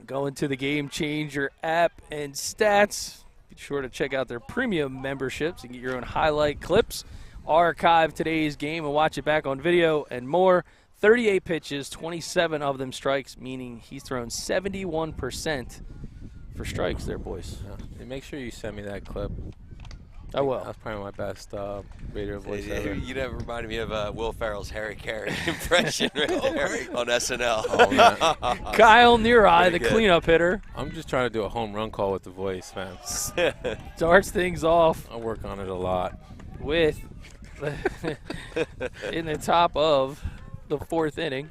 going to the GameChanger app and stats. Be sure to check out their premium memberships and get your own highlight clips. Archive today's game and watch it back on video and more. 38 pitches, 27 of them strikes, meaning he's thrown 71% for strikes there, boys. Yeah. Make sure you send me that clip. I will. That's probably my best radio voice ever. You never reminded me of Will Ferrell's Harry Carey impression right there on SNL. Oh, Kyle Neary, the cleanup hitter. I'm just trying to do a home run call with the voice, man. Starts things off. I work on it a lot. With in the top of the 4th inning.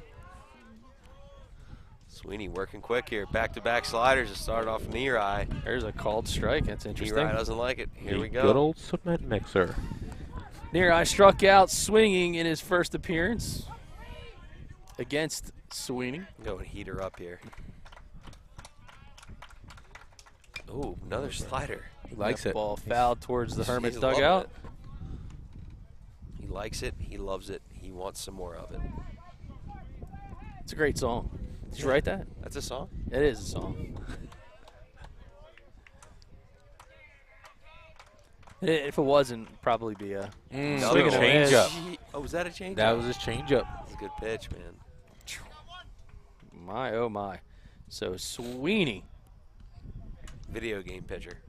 Sweeney working quick here. Back-to-back sliders to start off near eye. There's a called strike. That's interesting. Near eye doesn't like it. Here we go. Good old cement mixer. Neary struck out swinging in his first appearance against Sweeney. Going heater up here. Ooh, another slider. He likes it. Ball fouled towards the Hermits He's loving dugout. it. He likes it. He loves it. He wants some more of it. It's a great song. Did you write that? That's a song? It is a song. If it wasn't, it'd probably be a Another change up. Oh, was that a change That up? was his changeup. That's a good pitch, man. My, oh my. So Sweeney. Video game pitcher.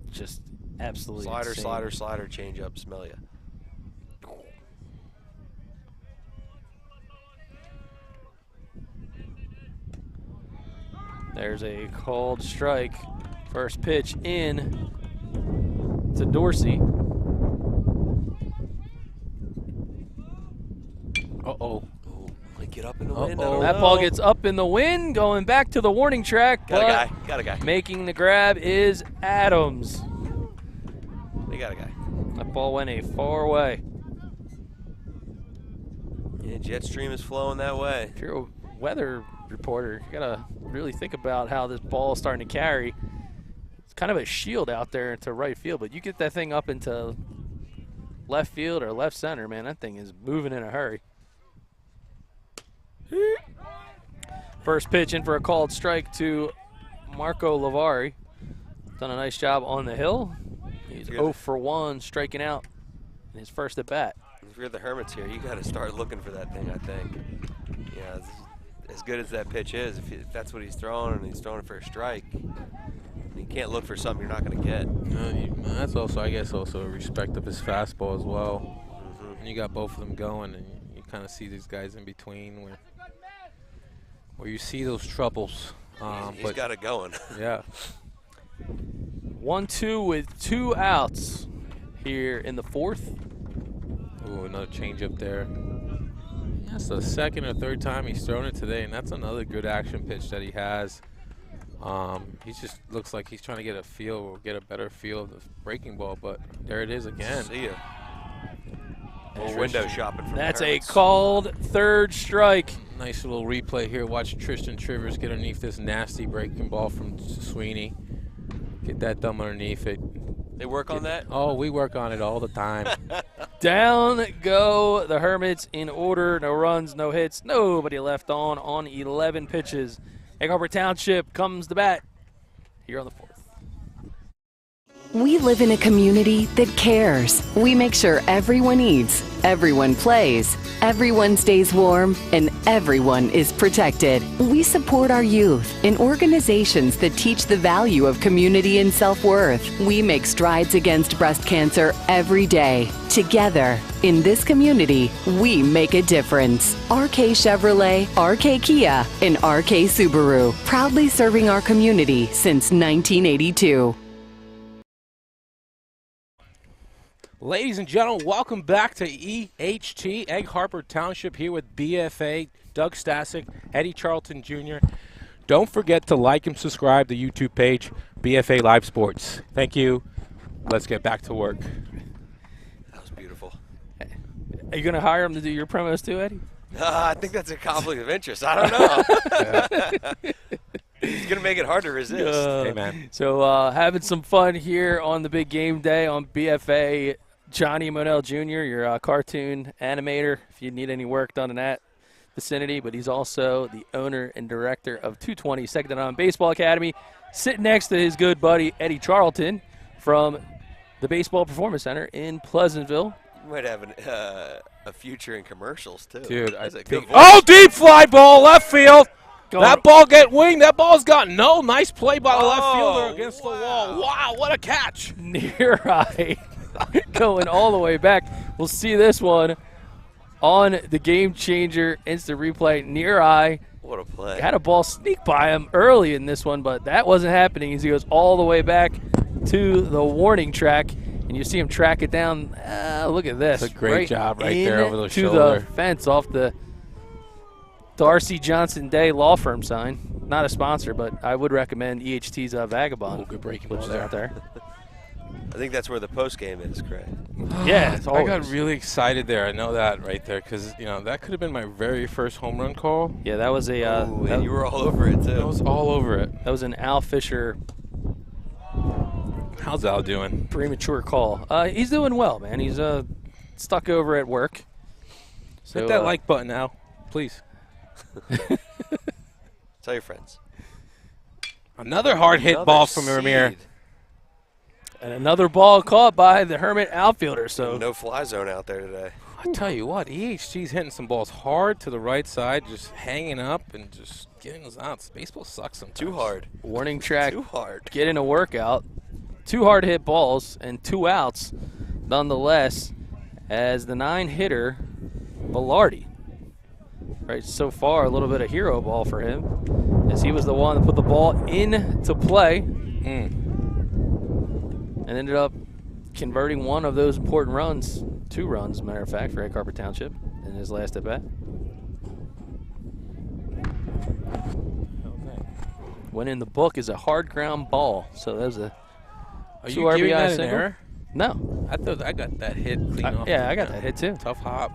Just absolutely Slider, insane. slider, slider, change up, smell ya. There's a called strike. First pitch in to Dorsey. Uh-oh. Might get up in the wind. I Uh-oh. don't That know. ball gets up in the wind, going back to the warning track. Got a but guy. Got a guy. making the grab is Adams. They got a guy. That ball went a far way. Yeah, jet stream is flowing that way. If you're a weather reporter, you gotta really think about how this ball is starting to carry. It's kind of a shield out there into right field, but you get that thing up into left field or left center, man, that thing is moving in a hurry. First pitch in for a called strike to Marco Lavari. Done a nice job on the hill. He's 0 for 1, striking out in his first at bat. If you're the Hermits here, you got to start looking for that thing, I think. Yeah, as good as that pitch is, if that's what he's throwing and he's throwing it for a strike, you can't look for something you're not going to get. That's also, I guess, also a respect of his fastball as well. And you got both of them going, and you kind of see these guys in between where where you see those troubles. He's got it going. Yeah. 1-2 with 2 outs here in the 4th. Ooh, another changeup there. That's the second or third time he's thrown it today, and that's another good action pitch that he has. He just looks like he's trying to get a better feel of the breaking ball, but there it is again. See ya. Little window shopping from That's the a Hermits. called 3rd strike. Nice little replay here. Watch Tristan Trivers get underneath this nasty breaking ball from Sweeney. Get that thumb underneath it. They work on that? Oh, we work on it all the time. Down go the Hermits in order. No runs, no hits, nobody left on 11 pitches. Egg Harbor Township comes to bat here on the 4th. We live in a community that cares. We make sure everyone eats, everyone plays, everyone stays warm, and everyone is protected. We support our youth in organizations that teach the value of community and self-worth. We make strides against breast cancer every day. Together, in this community, we make a difference. RK Chevrolet, RK Kia, and RK Subaru, proudly serving our community since 1982. Ladies and gentlemen, welcome back to EHT, Egg Harbor Township, here with BFA, Doug Stasic, Eddie Charlton Jr. Don't forget to like and subscribe to the YouTube page, BFA Live Sports. Thank you. Let's get back to work. That was beautiful. Are you going to hire him to do your promos too, Eddie? I think that's a conflict of interest. I don't know. He's going to make it hard to resist. Hey, man. So having some fun here on the big game day on BFA. Johnny Monell Jr., your cartoon animator, if you need any work done in that vicinity. But he's also the owner and director of 220 Second On Baseball Academy, sitting next to his good buddy Eddie Charlton from the Baseball Performance Center in Pleasantville. You might have a future in commercials, too. Dude, That's I a think. good voice. Oh, deep fly ball, left field. Going- That ball get winged. That ball's got no nice play by the left fielder against the wow. wall. Wow, what a catch. Near eye going all the way back. We'll see this one on the Game Changer instant replay. Near eye. What a play. Had a ball sneak by him early in this one, but that wasn't happening as he goes all the way back to the warning track. And you see him track it down. Look at this. That's a great job right there over the to shoulder. the fence off the Darcy Johnson Day law firm sign. Not a sponsor, but I would recommend EHT's Vagabond. Oh, good breaking which ball is out there. I think that's where the post game is, Craig. Yeah, it's I got always. really excited there. I know that right there because, you know, that could have been my very first home run call. Yeah, that was a Ooh, and you were all over it, I too. was all over it. that was an Al Fisher How's Al doing? premature call. He's doing well, man. He's stuck over at work. So Hit that like button, Al, please. Tell your friends. Another hard hit Another ball from Ramir. seed. and another ball caught by the Hermit outfielder. So No fly zone out there today. I tell you what, EHG's hitting some balls hard to the right side, just hanging up and just getting those outs. Baseball sucks sometimes. Too hard. warning track, Too hard. getting a workout. 2 hard hit balls and 2 outs, nonetheless, as the 9-hitter Velarde. Right, so far a little bit of hero ball for him, as he was the one that put the ball into play and ended up converting one of those important runs, 2 runs, as a matter of fact, for Egg Harbor Township in his last at bat. Went in the book as a hard ground ball, so that was a Are 2 you giving RBI that an single. error? No, I thought I got that hit clean off. yeah, I got that hit too. Tough hop.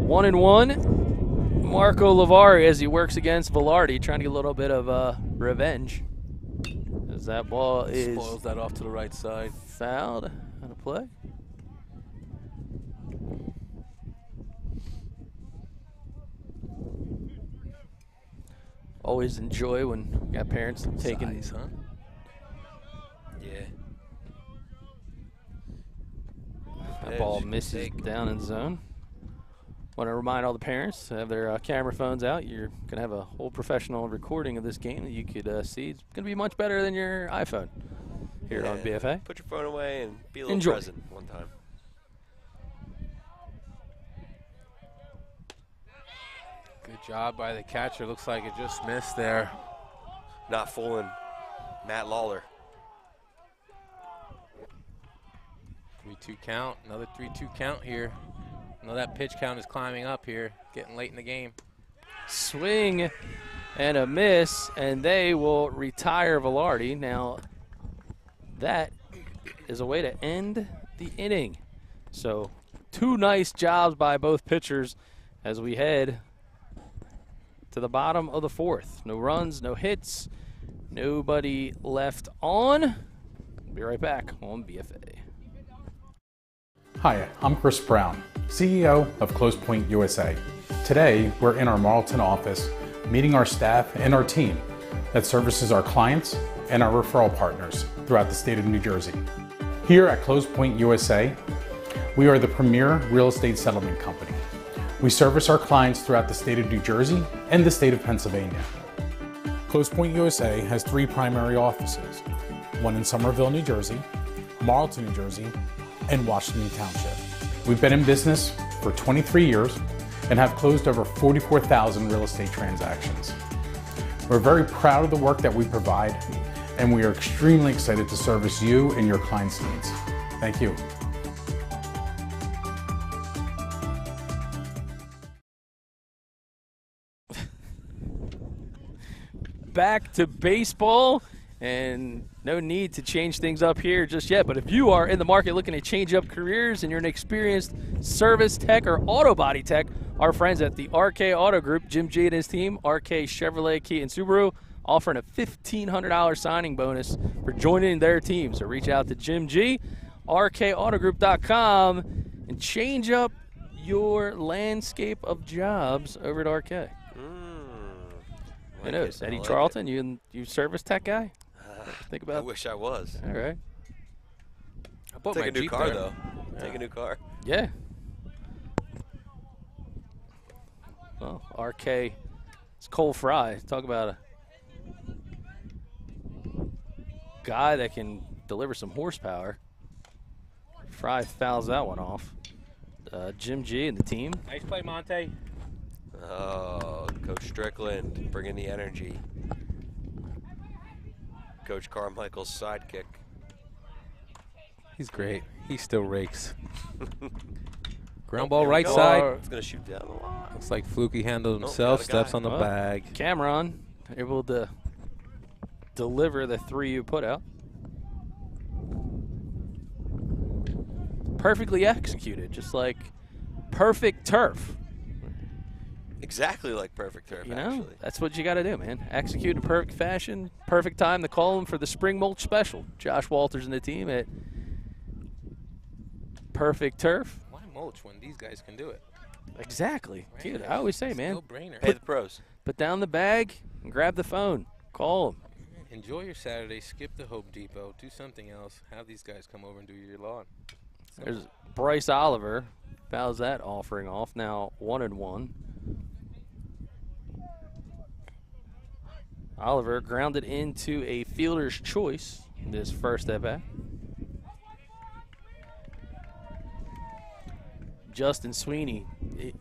1-1. Marco Lavari as he works against Velarde, trying to get a little bit of revenge. As that ball is Spoils that off to the right side. fouled out of play. Always enjoy when we got parents taking Size, huh? Yeah. that ball Edge, misses take. down in zone. Want to remind all the parents to have their camera phones out. You're going to have a whole professional recording of this game that you could see. It's going to be much better than your iPhone here on Yeah. BFA. Put your phone away and be a little Enjoy. present one time. Good job by the catcher. Looks like it just missed there. Not fooling Matt Lawler. 3-2 count. Another 3-2 count here. I know that pitch count is climbing up here. Getting late in the game. Swing and a miss, and they will retire Velarde. Now, that is a way to end the inning. So, 2 nice jobs by both pitchers as we head to the bottom of the 4th. No runs, no hits, nobody left on. Be right back on BFA. Hi, I'm Chris Brown, CEO of Closepoint USA. Today, we're in our Marlton office meeting our staff and our team that services our clients and our referral partners throughout the state of New Jersey. Here at Closepoint USA, we are the premier real estate settlement company. We service our clients throughout the state of New Jersey and the state of Pennsylvania. Closepoint USA has 3 primary offices, one in Somerville, New Jersey, Marlton, New Jersey, and Washington Township. We've been in business for 23 years and have closed over 44,000 real estate transactions. We're very proud of the work that we provide, and we are extremely excited to service you and your clients' needs. Thank you. Back to baseball, and no need to change things up here just yet, but if you are in the market looking to change up careers and you're an experienced service tech or auto body tech, our friends at the RK Auto Group, Jim G and his team, RK Chevrolet, Kia, and Subaru, offering a $1,500 signing bonus for joining their team. So reach out to Jim G, rkautogroup.com, and change up your landscape of jobs over at RK. Who knows? Eddie Charlton, you service tech guy? Think about. I wish I was. All right. I bought Take my a new Jeep car there. though. Take a new car. Yeah. Well, RK, it's Cole Fry. Talk about a guy that can deliver some horsepower. Fry fouls that one off. Jim G and the team. Nice play, Monte. Oh, Coach Strickland, bringing the energy. Coach Carmichael's sidekick. He's great. He still rakes. Ground ball right side. It's going to shoot down the line. Looks like Fluky handled himself. got a guy. Steps on the bag. Cameron able to deliver the 3 you put out. Perfectly executed, just like perfect turf. Exactly like perfect turf, You know, actually. that's what you got to do, man. Execute in perfect fashion. Perfect time to call him for the spring mulch special. Josh Walters and the team at Perfect Turf. Why mulch when these guys can do it? Exactly. Right? Dude, I always say, man, No brainer. Pay the pros. put down the bag and grab the phone. Call them. Enjoy your Saturday. Skip the Home Depot. Do something else. Have these guys come over and do your lawn. There's Bryce Oliver. Fouls that offering off. Now 1-1. Oliver grounded into a fielder's choice this first at bat. Justin Sweeney,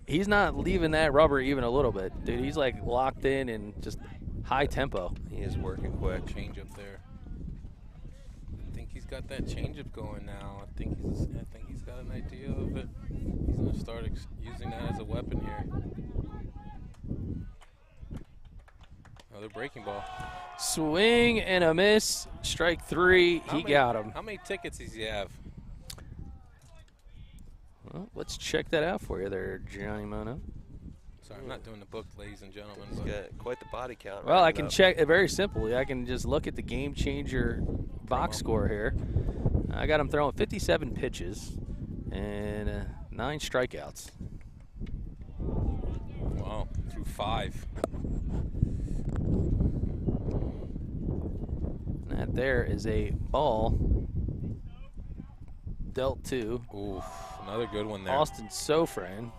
he's not leaving that rubber even a little bit. Dude, he's like locked in and just high tempo. He is working quick. Change up there. I think he's got that changeup going now. I think he's got an idea of it. He's gonna start using that as a weapon here. Another breaking ball. Swing and a miss. Strike 3. He got him. How many tickets does he have? Well, let's check that out for you there, Johnny Mono. Sorry, I'm not doing the book, ladies and gentlemen. He's But got quite the body count. Well, I running can up. check it very simply. I can just look at the GameChanger box score here. I got him throwing 57 pitches and 9 strikeouts. wow, through 5. That there is a ball dealt to Oof, another good one there. Austin Sofran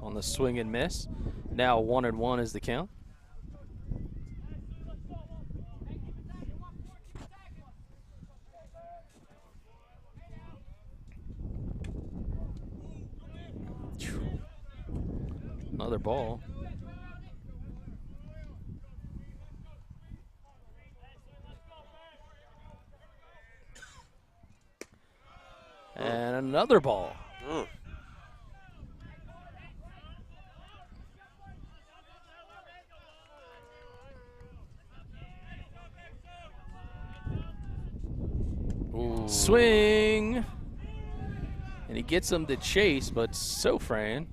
on the swing and miss. Now 1-1 is the count. Another ball. And another ball. Ooh. Swing. And he gets him to chase, but Sofran.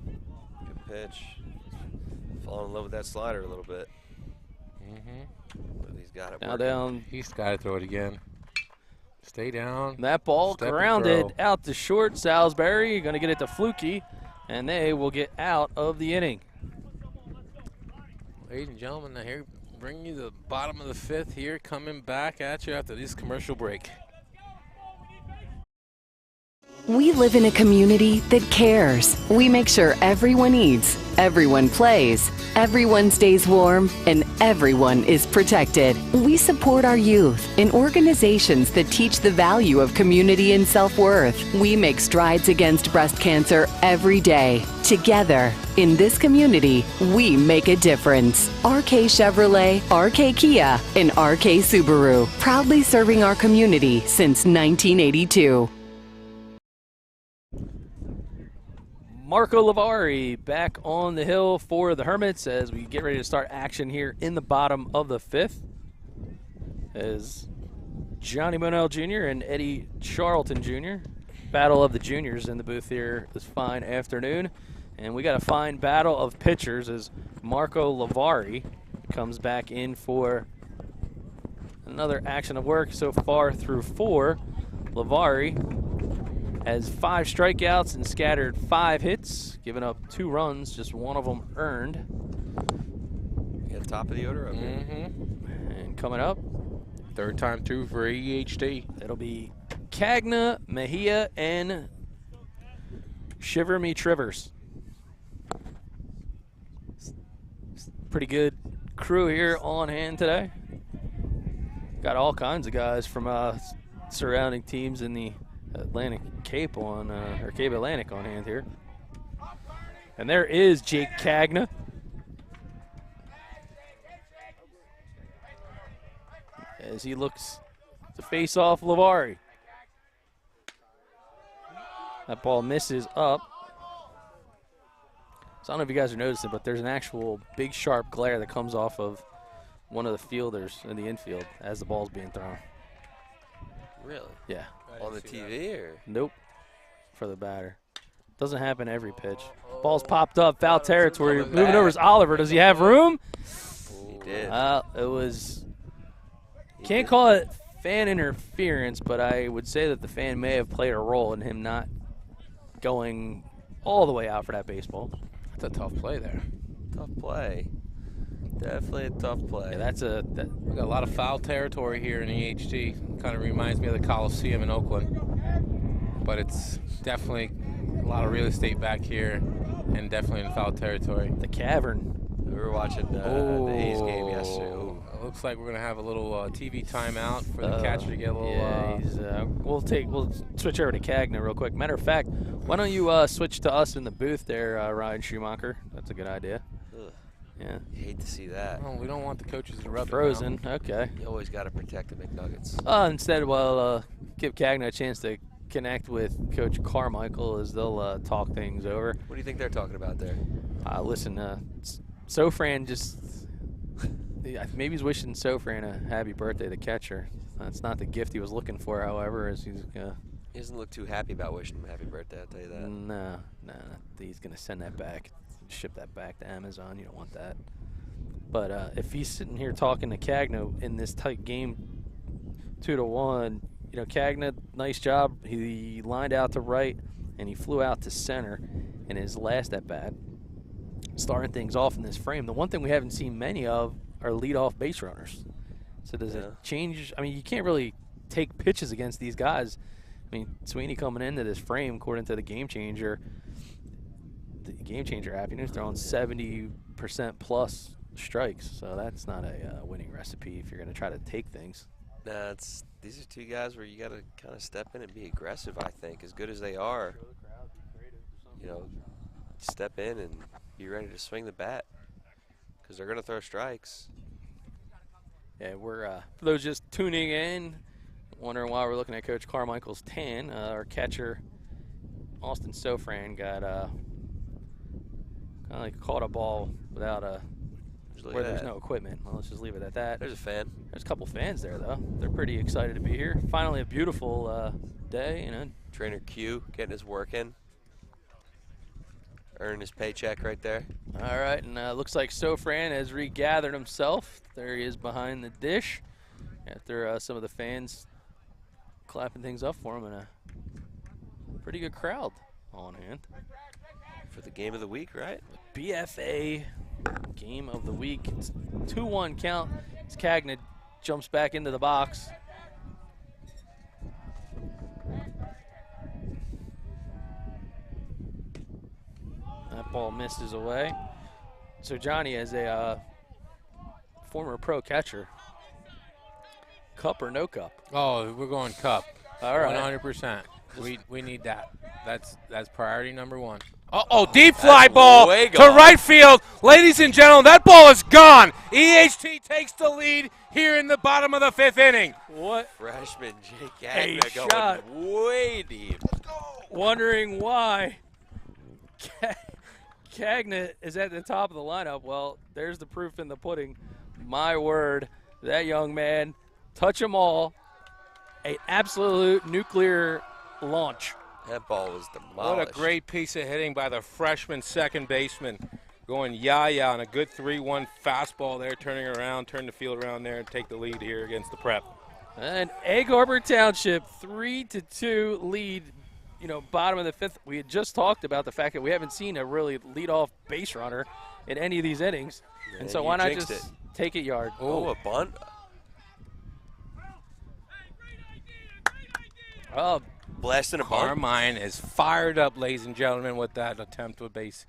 Good pitch. Falling in love with that slider a little bit. But he's got it. Now down. He's got to throw it again. Stay down. That ball Step and grounded throw. out to short. Salisbury going to get it to Fluky, and they will get out of the inning. Ladies and gentlemen, now here bring you the bottom of the 5th here, coming back at you after this commercial break. We live in a community that cares. We make sure everyone eats, everyone plays, everyone stays warm, and everyone is protected. We support our youth in organizations that teach the value of community and self-worth. We make strides against breast cancer every day. Together, in this community, we make a difference. RK Chevrolet, RK Kia, and RK Subaru, proudly serving our community since 1982. Marco Lavari back on the hill for the Hermits as we get ready to start action here in the bottom of the 5th. As Johnny Monell Jr. and Eddie Charlton Jr. battle of the juniors in the booth here this fine afternoon. And we got a fine battle of pitchers as Marco Lavari comes back in for another action of work so far through 4. Lavari has 5 strikeouts and scattered 5 hits, giving up 2 runs, just one of them earned. At top of the order, okay. And coming up, 3rd time through for EHT. it'll be Cagna, Mejia, and Shiver Me Trivers. Pretty good crew here on hand today. Got all kinds of guys from surrounding teams in the Atlantic Cape or Cape Atlantic on hand here. And there is Jake Cagna. As he looks to face off Lavari. That ball misses up. So I don't know if you guys are noticing, but there's an actual big sharp glare that comes off of one of the fielders in the infield as the ball's being thrown. Really? Yeah. On the TV or? Nope. For the batter. Doesn't happen every pitch. Ball's popped up, foul territory. Moving over is Oliver. Does he have room? He did. It was. Can't call it fan interference, but I would say that the fan may have played a role in him not going all the way out for that baseball. That's a tough play there. Tough play. Definitely a tough play. Yeah, we got a lot of foul territory here in EHT. Kind of reminds me of the Coliseum in Oakland. But it's definitely a lot of real estate back here and definitely in foul territory. The Cavern. We were watching the A's game yesterday. Ooh. Looks like we're going to have a little TV timeout for the catcher to get a little... Yeah, we'll switch over to Cagna real quick. Matter of fact, why don't you switch to us in the booth there, Ryan Schumacher? That's a good idea. Ugh. Yeah. You hate to see that. Well, we don't want the coaches to rub Frozen. it down. Okay. You always got to protect the McNuggets. Instead, give Cagna a chance to connect with Coach Carmichael as they'll talk things over. What do you think they're talking about there? Listen, Sofran just maybe he's wishing Sofran a happy birthday, the catcher. That's not the gift he was looking for, however, as he's he doesn't look too happy about wishing him a happy birthday, I'll tell you that. No, he's going to send that back, ship that back to Amazon. You don't want that. But if he's sitting here talking to Cagna in this tight game, 2-1, Cagna, nice job. He lined out to right, and he flew out to center in his last at-bat, starting things off in this frame. The one thing we haven't seen many of are leadoff base runners. So does it change? I mean, you can't really take pitches against these guys. I mean, Sweeney coming into this frame, according to the GameChanger app, he was throwing 70% plus strikes. So that's not a winning recipe if you're going to try to take things. Nah, these are 2 guys where you got to kind of step in and be aggressive, I think, as good as they are. Step in and be ready to swing the bat because they're going to throw strikes. Yeah, we're for those just tuning in, Wondering why we're looking at Coach Carmichael's tan. Our catcher, Austin Sofran, got kind of like caught a ball without where there's no equipment. Well, let's just leave it at that. There's a fan. There's a couple fans there, though. They're pretty excited to be here. Finally a beautiful day, you know. Trainer Q getting his work in. Earning his paycheck right there. All right, and looks like Sofran has regathered himself. There he is behind the dish after some of the fans clapping things up for him, and a pretty good crowd on hand. For the game of the week, right? BFA game of the week. It's 2-1 count as Cagna jumps back into the box. That ball misses away. So Johnny, as a former pro catcher, cup or no cup? Oh, we're going cup. All right. 100%. We need that. That's priority number one. Uh-oh, deep fly ball to right field. Ladies and gentlemen, that ball is gone. EHT takes the lead here in the bottom of the 5th inning. What? Freshman Jake Hey, Agnew going shot. way deep. Wondering why Cagna is at the top of the lineup. Well, there's the proof in the pudding. My word, that young man, touch them all. An absolute nuclear launch. That ball was demolished. What a great piece of hitting by the freshman second baseman. Going on a good 3-1 fastball there, turning around, turn the field around there, and take the lead here against the Prep. And Egg Harbor Township, 3-2 lead, you know, bottom of the 5th. We had just talked about the fact that we haven't seen a really leadoff base runner in any of these innings. And so why not just take it yard? Oh, a bunt. Oh, blasting a bunt. Carmine is fired up, ladies and gentlemen, with that attempt to base.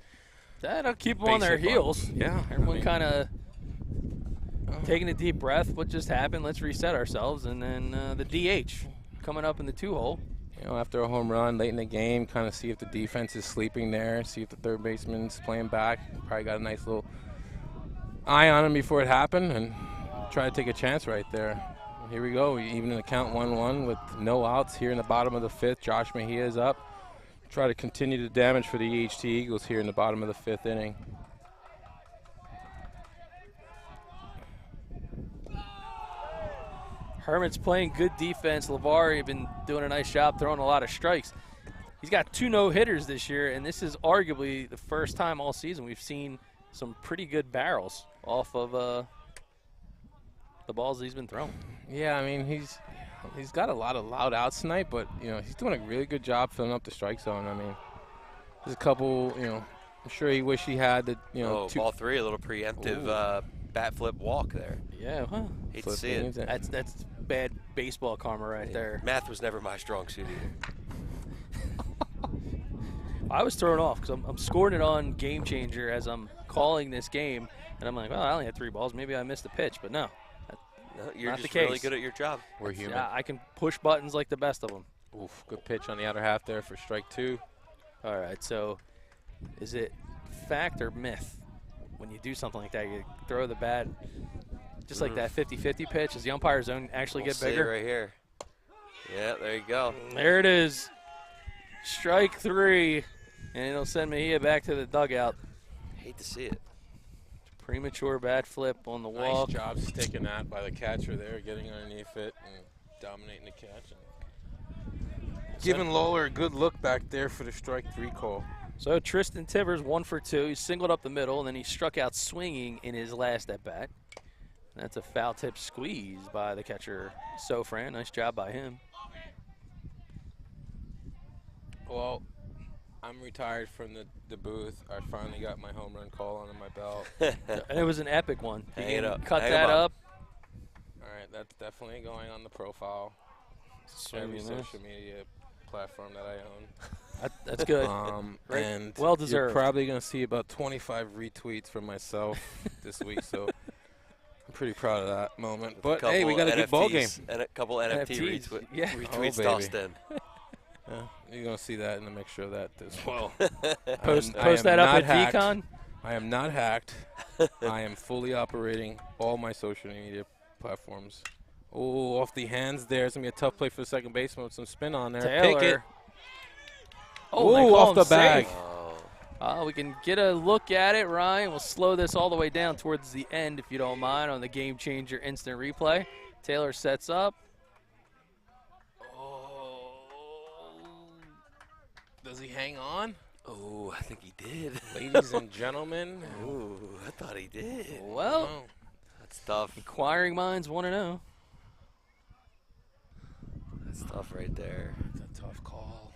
That'll keep them on their heels. Yeah. Everyone kind of taking a deep breath. What just happened? Let's reset ourselves. And then the DH coming up in the 2-hole. You know, after a home run late in the game, kind of see if the defense is sleeping there, see if the third baseman's playing back. Probably got a nice little eye on him before it happened and try to take a chance right there. Here we go, even in the count 1-1 with no outs here in the bottom of the 5th. Josh Mejia is up. Try to continue the damage for the EHT Eagles here in the bottom of the 5th inning. Hermits playing good defense. LeVar been doing a nice job throwing a lot of strikes. He's got 2 no-hitters this year, and this is arguably the first time all season we've seen some pretty good barrels off of the balls he's been throwing. Yeah, I mean, he's got a lot of loud outs tonight, but, you know, he's doing a really good job filling up the strike zone. I mean, there's a couple, you know, I'm sure he wish he had the, you know. Ball 3, a little preemptive bat flip walk there. Yeah, huh? Hate to see it. That's bad baseball karma right there. Math was never my strong suit either. I was thrown off because I'm scoring it on GameChanger as I'm calling this game, and I'm like, well, I only had 3 balls. Maybe I missed a pitch, but no. No, you're not just the case. really good at your job. We're human. Yeah, I can push buttons like the best of them. Oof, good pitch on the outer half there for strike 2. All right, so is it fact or myth when you do something like that? You throw the bat just like that 50-50 pitch. Does the umpire zone actually get bigger? See it right here. Yeah, there you go. There it is. Strike 3, and it'll send Mejia back to the dugout. Hate to see it. Premature bat flip on the walk. Nice job sticking that by the catcher there, getting underneath it and dominating the catch. And giving Lawler a good look back there for the strike 3 call. So Tristan Tivers 1 for 2. He singled up the middle, and then he struck out swinging in his last at bat. That's a foul tip squeeze by the catcher Sofran. Nice job by him. Well, I'm retired from the booth. I finally got my home run call under my belt. And it was an epic one. Hang it up. Cut Hang that up. All right, that's definitely going on the profile. Every social media platform that I own. That's good. Right. And well deserved. You're probably going to see about 25 retweets from myself this week, so I'm pretty proud of that moment. But, hey, we got a good ball game. And a couple NFT retweets tossed in. Yeah, you're going to see that in the mixture of that as well. Post that up at VCon. I am not hacked. I am fully operating all my social media platforms Oh, off the hands there. It's going to be a tough play for the second baseman with some spin on there. Taylor. Pick it. Oh, they Ooh, call off him the bag. safe. We can get a look at it, Ryan. We'll slow this all the way down towards the end, if you don't mind, on the Game Changer instant replay. Taylor sets up. Oh. Does he hang on? Oh, I think he did. Ladies and gentlemen. Ooh, I thought he did. Well, Oh. That's tough. inquiring minds want to know. That's tough right there. That's a tough call.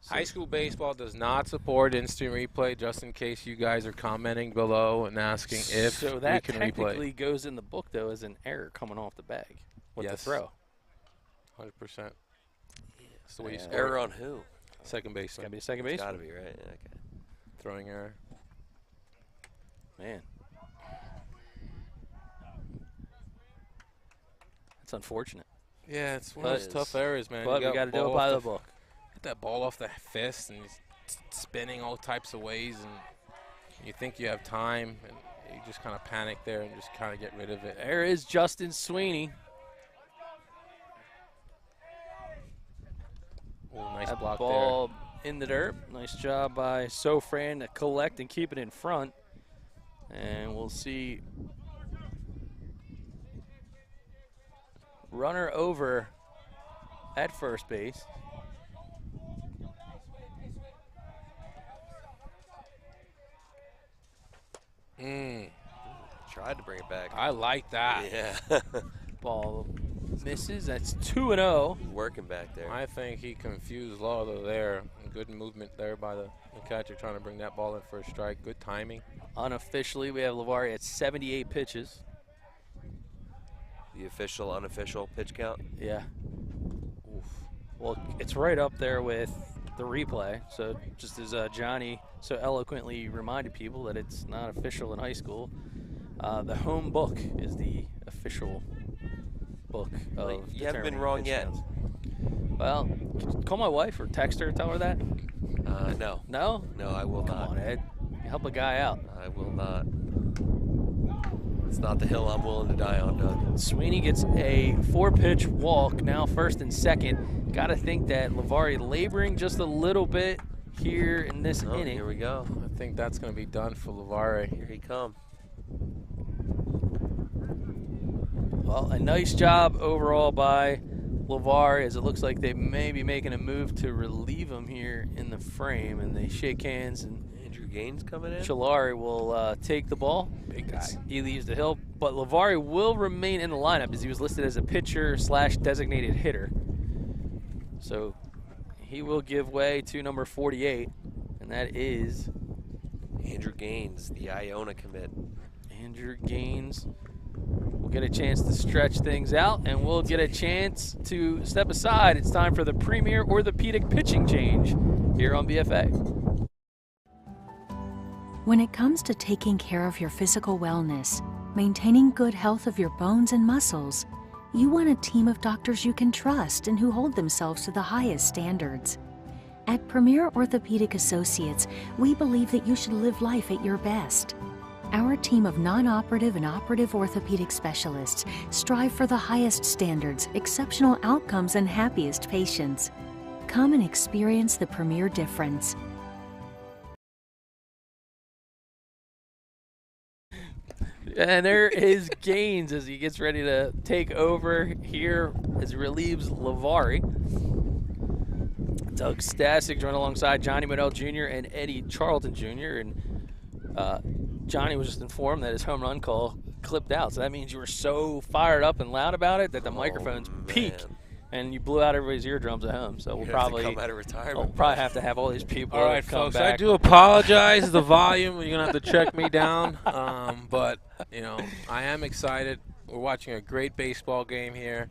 High school baseball does not support instant replay, just in case you guys are commenting below and asking if So we that can technically replay. goes in the book, though, as an error coming off the bag with the Yes. throw. 100%. That's the way you Yeah. score. Error on who? Second It's got to baseman. be a second It's base. got to be, right? Yeah, okay. Throwing error. Man. That's unfortunate. Yeah, it's one of those But- tough errors, man. But You we got to do it ball by off the book. Hit that ball off the fist and he's spinning all types of ways, and you think you have time, and you just kind of panic there and just kind of get rid of it. There is Justin Sweeney. Ooh, nice That block ball in the dirt. Nice job by Sofran to collect and keep it in front. And we'll see runner over at first base. there. Tried to bring it back. I like that. Yeah. Ball misses. That's 2-0. Working back there. I think he confused Lauder there. Good movement there by the catcher trying to bring that ball in for a strike. Good timing. Unofficially, we have Lavari at 78 pitches. The official, unofficial pitch count. Yeah. Oof. Well, it's right up there with the replay. So just as Johnny so eloquently reminded people that it's not official in high school, the home book is the official book of you haven't been determining wrong pitch yet. counts. Well, call my wife or text her, tell her that. No. No? No, I will Come not. on, Ed. Help a guy out. I will not. It's not the hill I'm willing to die on, Doug. Sweeney gets a 4-pitch walk, now first and second. Got to think that Lavari laboring just a little bit here in this Oh, inning. here we go. I think that's going to be done for Lavare. Here he come. Well, a nice job overall by Lavar, as it looks like they may be making a move to relieve him here in the frame, and they shake hands, and Andrew Gaines coming in. Chalari will take the ball. Big guy. He leaves the hill, but Lavari will remain in the lineup as he was listed as a pitcher / designated hitter. So he will give way to number 48, and that is Andrew Gaines, the Iona commit. Andrew Gaines. We'll get a chance to stretch things out, and we'll get a chance to step aside. It's time for the premier orthopedic pitching change here on BFA. When it comes to taking care of your physical wellness, maintaining good health of your bones and muscles, you want a team of doctors you can trust and who hold themselves to the highest standards. At Premier Orthopedic Associates, we believe that you should live life at your best. Our team of non-operative and operative orthopedic specialists strive for the highest standards, exceptional outcomes, and happiest patients. Come and experience the Premier difference. And there is Gaines as he gets ready to take over here as he relieves Lavari. Doug Stasic joined alongside Johnny Medell Jr. and Eddie Charlton Jr. And Johnny was just informed that his home run call clipped out. So that means you were so fired up and loud about it that the microphones peaked. Man. And you blew out everybody's eardrums at home. So we'll You have to probably come out of retirement. we'll probably have to have all these people All right, come folks, back. I do apologize. The volume, you're going to have to check me down. But, you know, I am excited. We're watching a great baseball game here.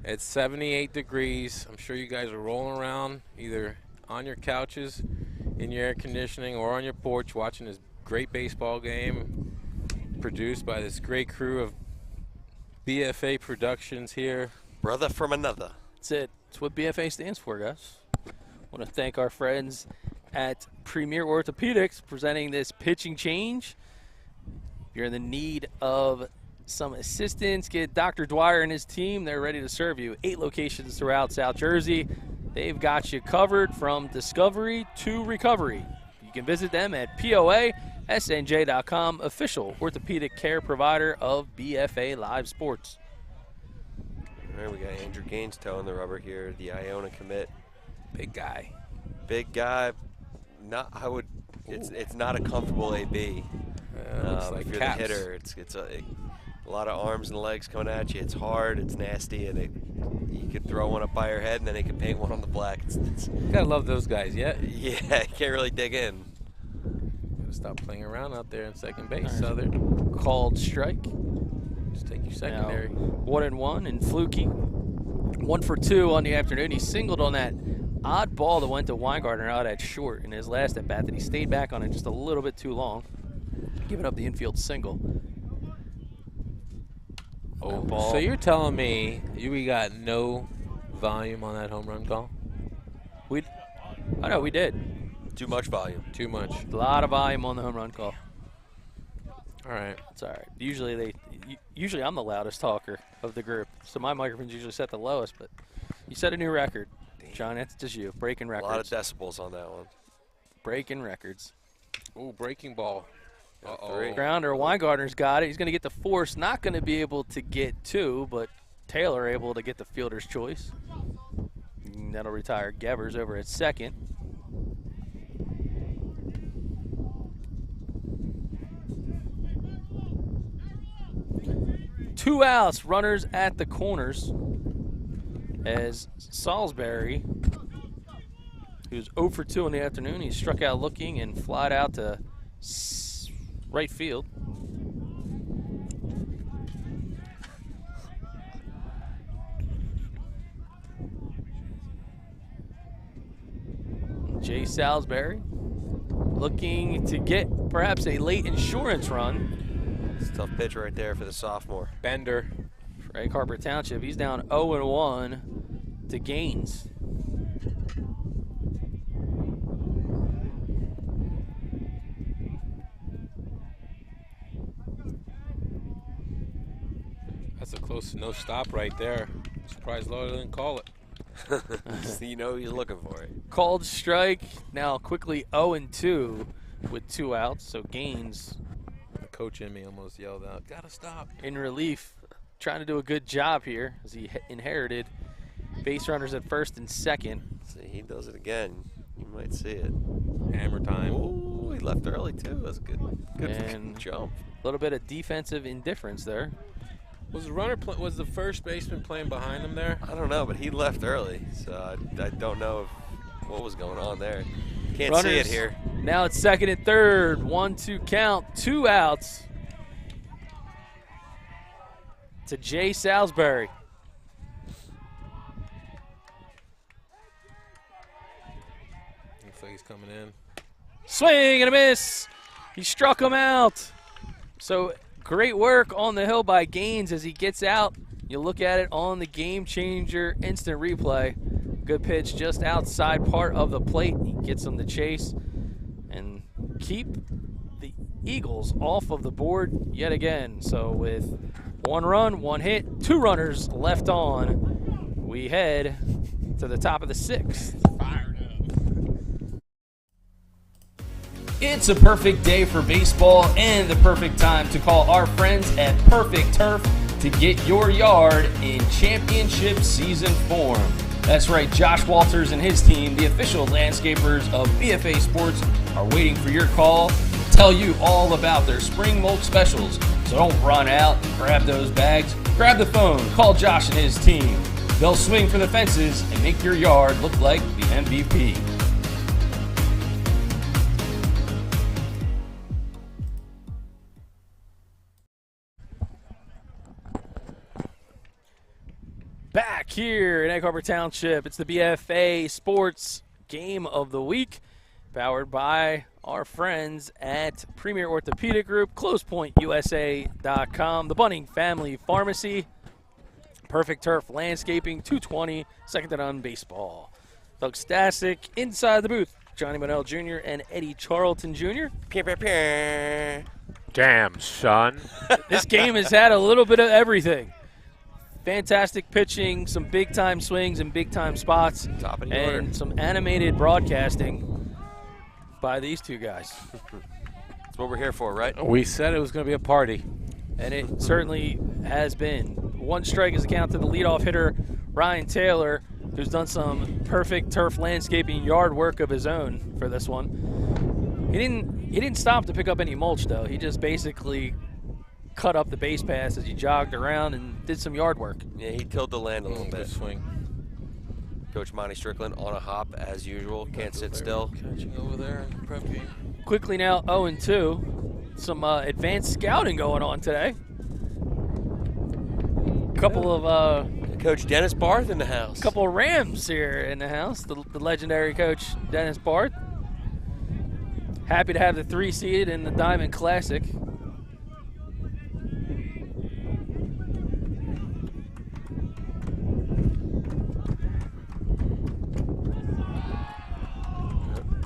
It's 78 degrees. I'm sure you guys are rolling around either on your couches, in your air conditioning, or on your porch watching this great baseball game produced by this great crew of BFA Productions here. Brother from another. That's it. That's what BFA stands for, guys. I want to thank our friends at Premier Orthopedics presenting this pitching change. If you're in the need of some assistance, get Dr. Dwyer and his team. They're ready to serve you. 8 locations throughout South Jersey. They've got you covered from discovery to recovery. You can visit them at POASNJ.com, official orthopedic care provider of BFA Live Sports. All right, we got Andrew Gaines towing the rubber here, the Iona commit. Big guy. Big guy. It's not a comfortable AB. Like if you're caps. the hitter, it's a lot of arms and legs coming at you. It's hard, it's nasty, and you could throw one up by your head, and then he could paint one on the black. Gotta love those guys, yeah. Yeah, you can't really dig in. Gotta stop playing around out there in second base, Southern. Called strike. Just take your secondary. Now, 1-1 and Fluky. 1 for 2 on the afternoon. He singled on that odd ball that went to Weingartner out at short in his last at bat that he stayed back on it just a little bit too long, giving up the infield single. Oh, ball. so you're telling me we got no volume on that home run call? I know we did. Too much volume. Too much. A lot of volume on the home run call. All right. It's all right. Usually I'm the loudest talker of the group, so my microphone's usually set the lowest, but you set a new record. John, it's just you. Breaking records. A lot of decibels on that one. Breaking records. Ooh, breaking ball. Uh-oh. Grounder, Weingartner's got it. He's going to get the force. Not going to be able to get 2, but Taylor able to get the fielder's choice. And that'll retire Gevers over at second. Two outs, runners at the corners, as Salisbury, who's 0 for 2 in the afternoon, he struck out looking and flied out to right field. Jay Salisbury looking to get perhaps a late insurance run. It's a tough pitch right there for the sophomore. Bender. For Egg Harbor Township, he's down 0-1 to Gaines. That's a close to no stop right there. Surprised Laura didn't call it. So you know he's looking for it. Called strike, now quickly 0-2 with 2 outs, so Gaines The coach in me almost yelled out, "Gotta stop." in relief, trying to do a good job here as he inherited base runners at first and second. See, he does it again. You might see it. Hammer time. Ooh, he left early too. That's a good And jump. A little bit of defensive indifference there. Was was the first baseman playing behind him there? I don't know, but he left early, so I don't know what was going on there. Can't see it Runners here. Now it's second and third, 1-2 count, 2 outs to Jay Salisbury. Looks like he's coming in. Swing and a miss. He struck him out. So great work on the hill by Gaines as he gets out. You look at it on the GameChanger instant replay. Good pitch just outside part of the plate. He gets him to chase and keep the Eagles off of the board yet again. So with 1 run, 1 hit, 2 runners left on, we head to the top of the 6th. It's a perfect day for baseball and the perfect time to call our friends at Perfect Turf to get your yard in championship season form. That's right, Josh Walters and his team, the official landscapers of BFA Sports, are waiting for your call to tell you all about their spring mulch specials. So don't run out, grab those bags, grab the phone, call Josh and his team. They'll swing for the fences and make your yard look like the MVP. Back here in Egg Harbor Township, it's the BFA Sports Game of the Week, powered by our friends at Premier Orthopedic Group, ClosepointUSA.com, the Bunning Family Pharmacy, Perfect Turf Landscaping, 220, second to none baseball. Doug Stasic inside the booth, Johnny Monell Jr. and Eddie Charlton Jr. Damn, son. This game has had a little bit of everything. Fantastic pitching, some big-time swings and big-time spots, Top of the and order. some animated broadcasting by these two guys. That's what we're here for, right? We said it was going to be a party. And it certainly has been. One strike is the count to the leadoff hitter, Ryan Taylor, who's done some perfect turf landscaping yard work of his own for this one. He didn't stop to pick up any mulch, though. He just basically cut up the base paths as he jogged around and did some yard work. Yeah, he tilled the land a little Good bit. swing. Coach Monty Strickland on a hop as usual. Can't sit still. Catching over there in the prep game. Quickly now 0-2. Some advanced scouting going on today. Couple of Coach Dennis Barth in the house. couple of Rams here in the house. The legendary coach Dennis Barth. Happy to have the 3 seed in the Diamond Classic.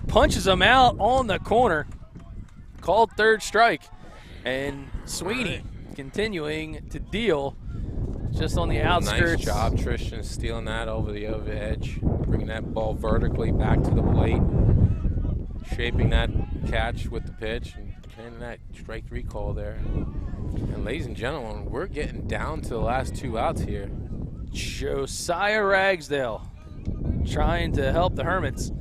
Punches him out on the corner. Called third strike. And Sweeney continuing to deal just on the outskirts. Nice job, Tristan, stealing that over the edge, bringing that ball vertically back to the plate, shaping that catch with the pitch, and getting that strike 3 call there. And ladies and gentlemen, we're getting down to the last 2 outs here. Josiah Ragsdale trying to help the Hermits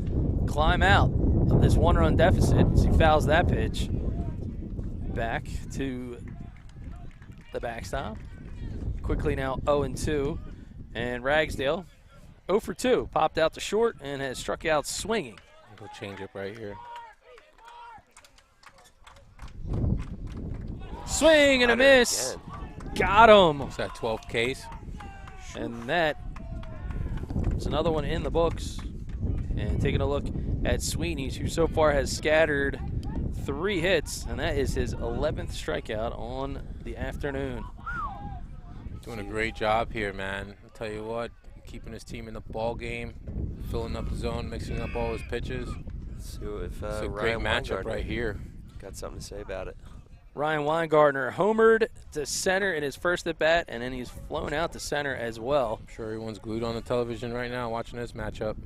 climb out of this 1-run deficit as he fouls that pitch back to the backstop. Quickly now 0-2, and Ragsdale 0 for 2, popped out to short and has struck out swinging. Go change up right here. Swing and a Got it miss. again. Got him. What's that, 12 case? And that is another one in the books. And taking a look at Sweeney's, who so far has scattered 3 hits, and that is his 11th strikeout on the afternoon. Doing a great job here, man. I'll tell you what, keeping his team in the ball game, filling up the zone, mixing up all his pitches. Let's see if It's a Ryan great matchup Weingartner right here. got something to say about it. Ryan Weingartner homered to center in his first at bat, and then he's flown out to center as well. I'm sure everyone's glued on the television right now watching this matchup.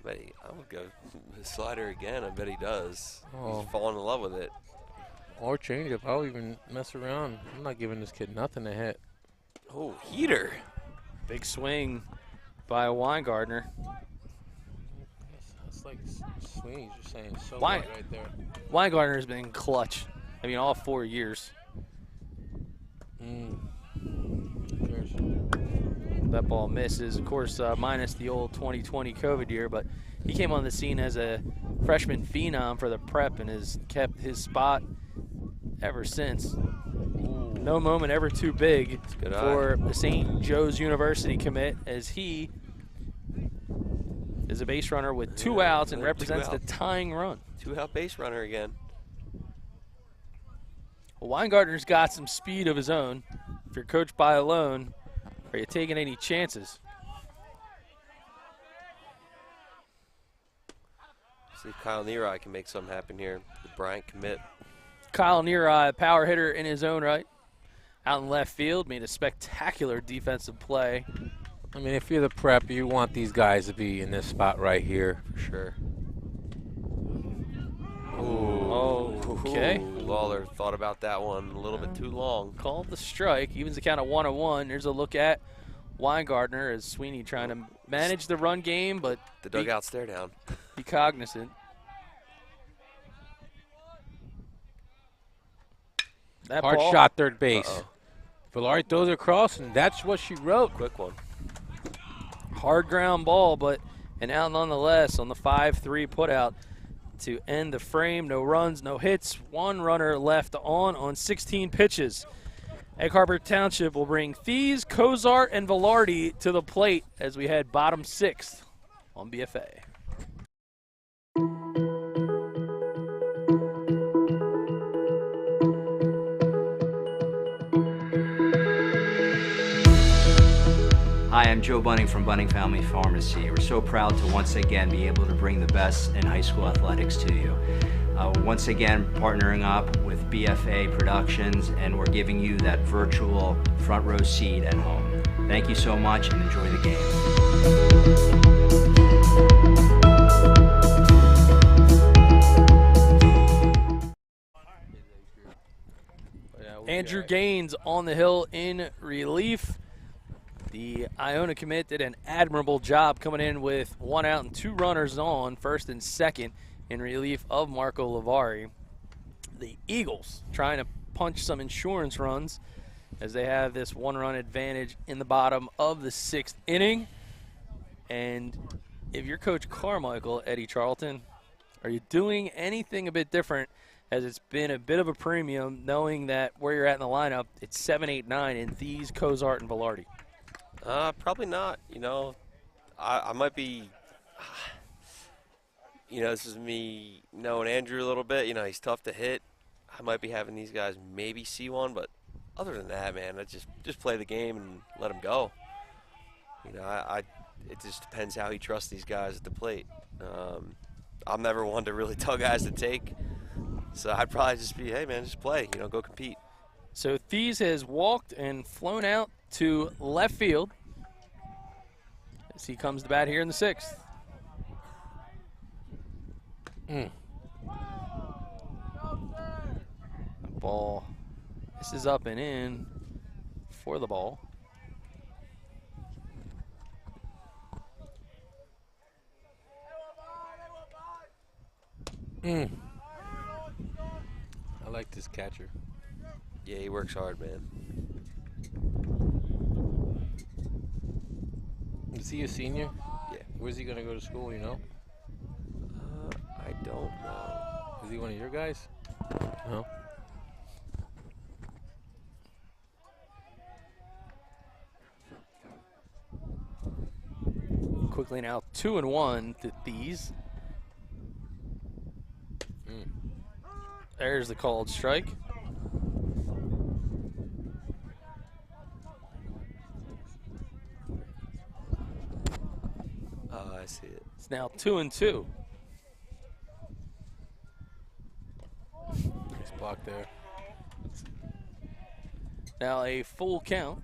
But I would go his slider again. I bet he does. Oh. He's falling in love with it. Or changeup. I'll even mess around. I'm not giving this kid nothing to hit. Oh, heater. Big swing by Weingartner. That's like swings. You're saying so Why- right there. Weingartner has been clutch. I mean, all 4 years. That ball misses, of course, minus the old 2020 COVID year, but he came on the scene as a freshman phenom for the prep and has kept his spot ever since. No moment ever too big good for the St. Joe's University commit, as he is a base runner with 2 outs and another 2 represents the out. tying run. 2-out base runner again. Well, Weingartner's got some speed of his own. If you're coached by alone, are you taking any chances? See if Kyle Neary can make something happen here. The Bryant commit. Kyle Neary, power hitter in his own right. Out in left field, made a spectacular defensive play. I mean, if you're the prep, you want these guys to be in this spot right here. For sure. Okay. Ooh, Lawler thought about that one a little bit too long. Called the strike. Evens the count of 1-1. There's a look at Weingartner as Sweeney trying to manage the run game, but The dugout stare down. be cognizant. That Hard ball, shot, third base. Villari throws it across, and that's what she wrote. Quick one. hard ground ball, but an out nonetheless on the 5-3 putout to end the frame. No runs, no hits, 1 runner left on 16 pitches. Egg Harbor Township will bring Thies, Cozart, and Velarde to the plate as we head bottom 6th on BFA. Hi, I'm Joe Bunning from Bunning Family Pharmacy. We're so proud to once again be able to bring the best in high school athletics to you. Once again, partnering up with BFA Productions, and we're giving you that virtual front row seat at home. Thank you so much and enjoy the game. Andrew Gaines on the hill in relief. The Iona commit did an admirable job coming in with 1 out and 2 runners on, first and second, in relief of Marco Lavari. The Eagles trying to punch some insurance runs as they have this 1-run advantage in the bottom of the 6th inning. And if you're Coach Carmichael, Eddie Charlton, are you doing anything a bit different, as it's been a bit of a premium knowing that where you're at in the lineup, it's 7, 8, 9 in Thies, Cozart, and Velarde? Probably not. You know, I might be, you know, this is me knowing Andrew a little bit. You know, he's tough to hit. I might be having these guys maybe see one, but other than that, man, I just play the game and let him go. You know, it just depends how he trusts these guys at the plate. I'm never one to really tell guys to take. So I'd probably just be, hey, man, just play. You know, go compete. So Thies has walked and flown out to left field as he comes to bat here in the 6th. Ball. This is up and in for the ball. I like this catcher. Yeah, he works hard, man. Is he a senior? Yeah. Where's he going to go to school, you know? I don't know. Is he one of your guys? No. Quickly now 2-1 to Thies. There's the called strike. Oh, I see it. It's now 2-2. Nice block there. Now a full count.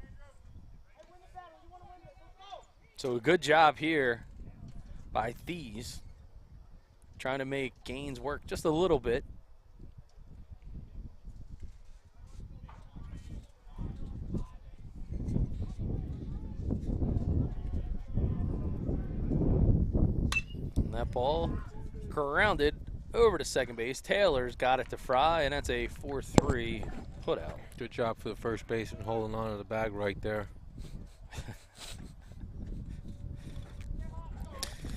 So a good job here by Thies, trying to make Gaines work just a little bit. And that ball grounded over to second base. Taylor's got it to Fry, and that's a 4-3 put out. Good job for the first baseman holding on to the bag right there.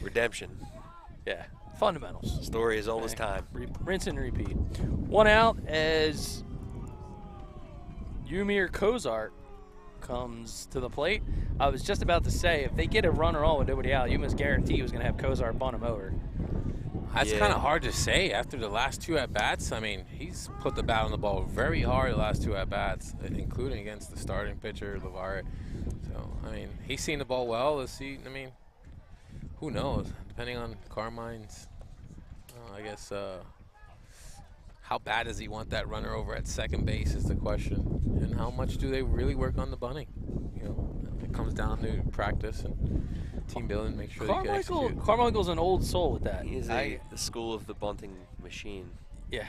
Redemption. Yeah, fundamentals. Story is always time. Rinse and repeat. 1 out as Yumir Cozart comes to the plate. I was just about to say, if they get a runner on with nobody out, you must guarantee he was going to have Cozart bunt him over. That's kind of hard to say after the last 2 at-bats. I mean, he's put the bat on the ball very hard the last 2 at-bats, including against the starting pitcher, Lavari. So, I mean, he's seen the ball well. Let's see. I mean, who knows? Depending on Carmine's, I guess, how bad does he want that runner over at second base is the question. And how much do they really work on the bunting? You know, it comes down to practice and team building, make sure they can execute. Carmichael's an old soul with that. He is the school of the bunting machine. Yeah.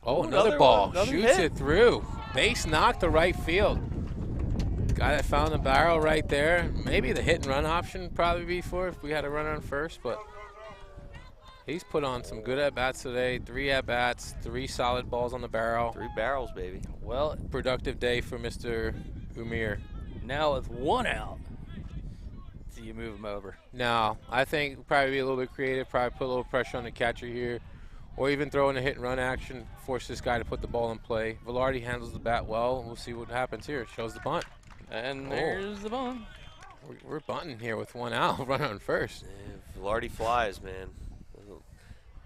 Oh, another ball. Another Shoots hit. it through. Base knock to right field. Guy that found the barrel right there. Maybe the hit and run option probably be for if we had a runner on first, but he's put on some good at-bats today. 3 at-bats, 3 solid balls on the barrel. 3 barrels, baby. Well, Productive day for Mr. Umir. now with 1 out, do you move him over? No, I think probably be a little bit creative, probably put a little pressure on the catcher here, or even throw in a hit and run action, force this guy to put the ball in play. Velarde handles the bat well, and we'll see what happens here. Shows the bunt. And there's the bunt. We're bunting here with 1 out, runner on first. Yeah, Velarde flies, man.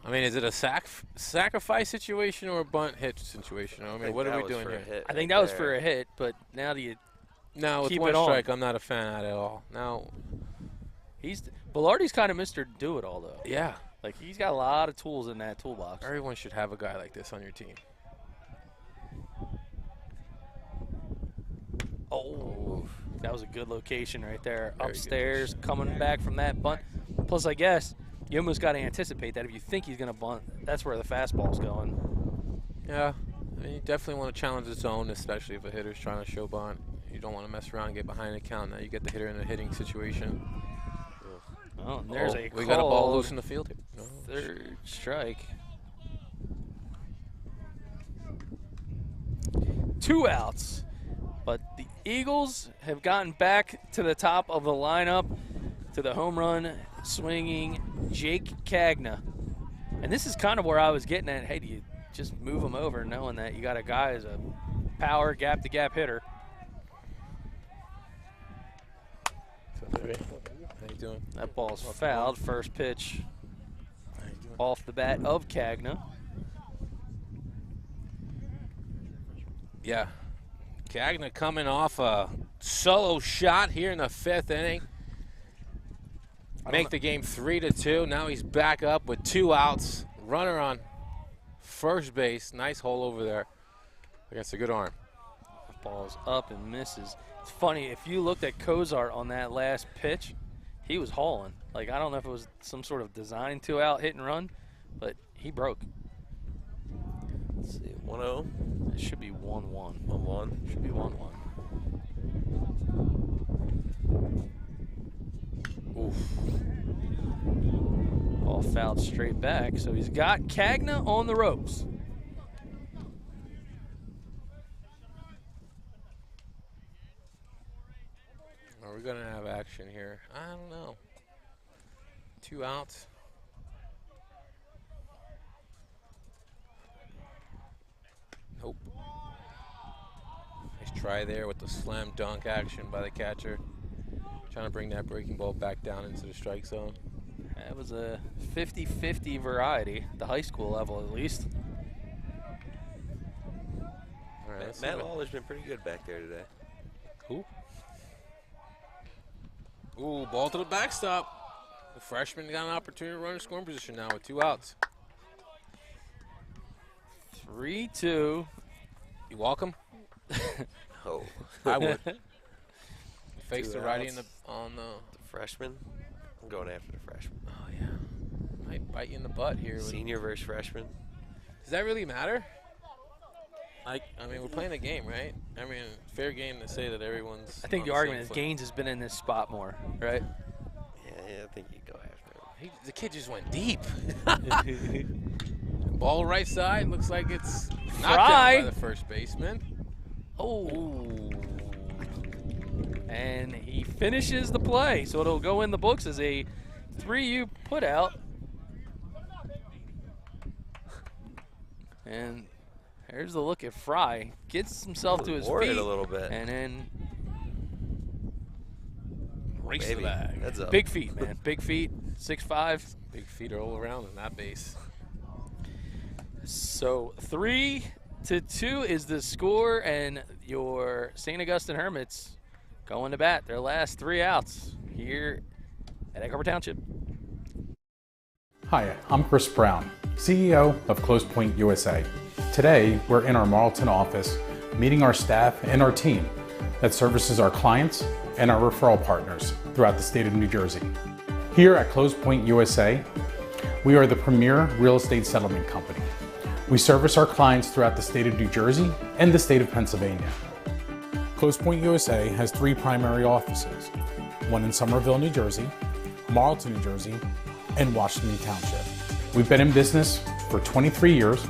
I mean, is it a sacrifice situation or a bunt hit situation? I mean, what are we doing here? I think that was for a hit, but now do you No, with keep one it on. strike, I'm not a fan of that at all. Now, Velarde's kind of Mr. Do-It-All, though. yeah, Like, he's got a lot of tools in that toolbox. everyone should have a guy like this on your team. Oh, that was a good location right there. Very good Upstairs, coming back from that bunt. Plus, I guess you almost got to anticipate that if you think he's going to bunt, that's where the fastball's going. Yeah, I mean, you definitely want to challenge the zone, especially if a hitter's trying to show bunt. You don't want to mess around and get behind the count. Now you get the hitter in a hitting situation. Oh, and there's a we got a ball called loose in the field here. No. third strike. 2 outs. But the Eagles have gotten back to the top of the lineup to the home run swinging Jake Cagna. And this is kind of where I was getting at. Hey, do you just move him over knowing that you got a guy as a power gap-to-gap hitter? How you doing? That ball's fouled. First pitch off the bat of Cagna. Yeah. Cagna coming off a solo shot here in the 5th inning. Make the game 3-2. Now he's back up with 2 outs. Runner on first base. Nice hole over there. Against a good arm. That ball's up and misses. It's funny, if you looked at Kozart on that last pitch, he was hauling. Like, I don't know if it was some sort of design 2-out hit and run, but he broke. Let's see, 1-0. It should be 1-1. 1-1. Should be 1-1. Oof. Ball fouled straight back, so he's got Cagna on the ropes. Are we going to have action here? I don't know. 2 outs. Nope. Nice try there with the slam dunk action by the catcher. Trying to bring that breaking ball back down into the strike zone. That was a 50-50 variety, the high school level at least. All right, let's see Matt what- Lawler's been pretty good back there today. Who? Ooh, ball to the backstop. The freshman got an opportunity to run in scoring position now with 2 outs. 3-2. You welcome? Oh, I would. Face 2 the righty outs. on the. the freshman. I'm going after the freshman. Oh yeah, might bite you in the butt here. Senior versus freshman. Does that really matter? I mean, we're playing a game, right? I mean, fair game to say that everyone's. I think on the the argument same is foot. Gaines has been in this spot more, right? Yeah, I think you go after him. The kid just went deep. Ball right side. Looks like it's knocked Fry. down by the first baseman. Oh. And he finishes the play, so it'll go in the books as a 3U putout. And here's the look at Fry. Gets himself to his Worried feet. a little bit. And then Race to Maybe. the bag. That's up. big feet, man. Big feet, 6'5". Big feet are all around in that base. So 3-2 is the score, and your St. Augustine Hermits going to bat their last 3 outs here at Egg Harbor Township. Hi, I'm Chris Brown, CEO of Closepoint USA. Today, we're in our Marlton office meeting our staff and our team that services our clients and our referral partners throughout the state of New Jersey. Here at Closepoint USA, we are the premier real estate settlement company. We service our clients throughout the state of New Jersey and the state of Pennsylvania. Closepoint USA has 3 primary offices, one in Somerville, New Jersey, Marlton, New Jersey, and Washington Township. We've been in business for 23 years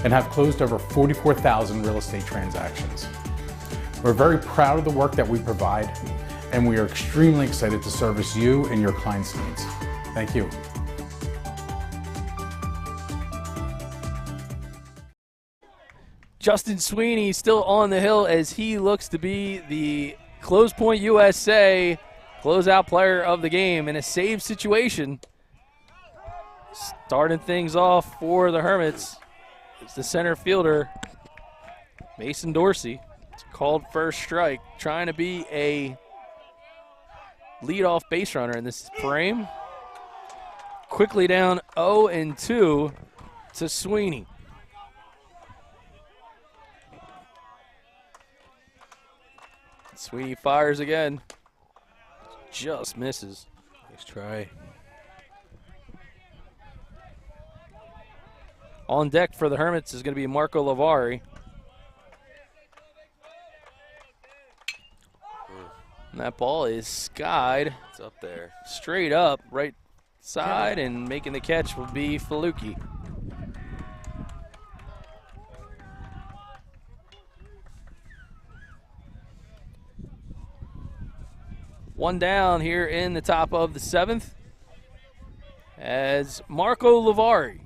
and have closed over 44,000 real estate transactions. We're very proud of the work that we provide, and we are extremely excited to service you and your clients' needs. Thank you. Justin Sweeney still on the hill as he looks to be the Closepoint USA closeout player of the game in a save situation. Starting things off for the Hermits is the center fielder, Mason Dorsey. It's called first strike. Trying to be a leadoff base runner in this frame. Quickly down 0-2 to Sweeney. Sweeney fires again. Just misses. Nice try. On deck for the Hermits is going to be Marco Lavari. And that ball is skied. It's up there. Straight up, right side, and making the catch will be Faluki. One down here in the top of the 7th as Marco Lavari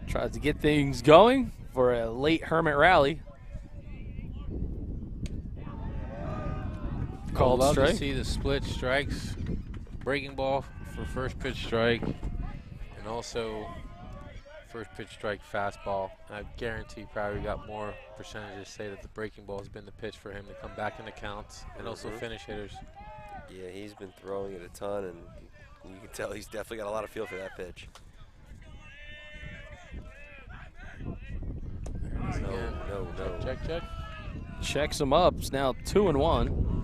tries to get things going for a late Hermit rally. Called I'd love strike. to see the split strikes, breaking ball for first pitch strike, and also first pitch strike fastball. I guarantee probably got more percentages say that the breaking ball has been the pitch for him to come back in the counts, and also finish hitters. Yeah, he's been throwing it a ton, and you can tell he's definitely got a lot of feel for that pitch. No. Check. Checks him up. It's now 2-1.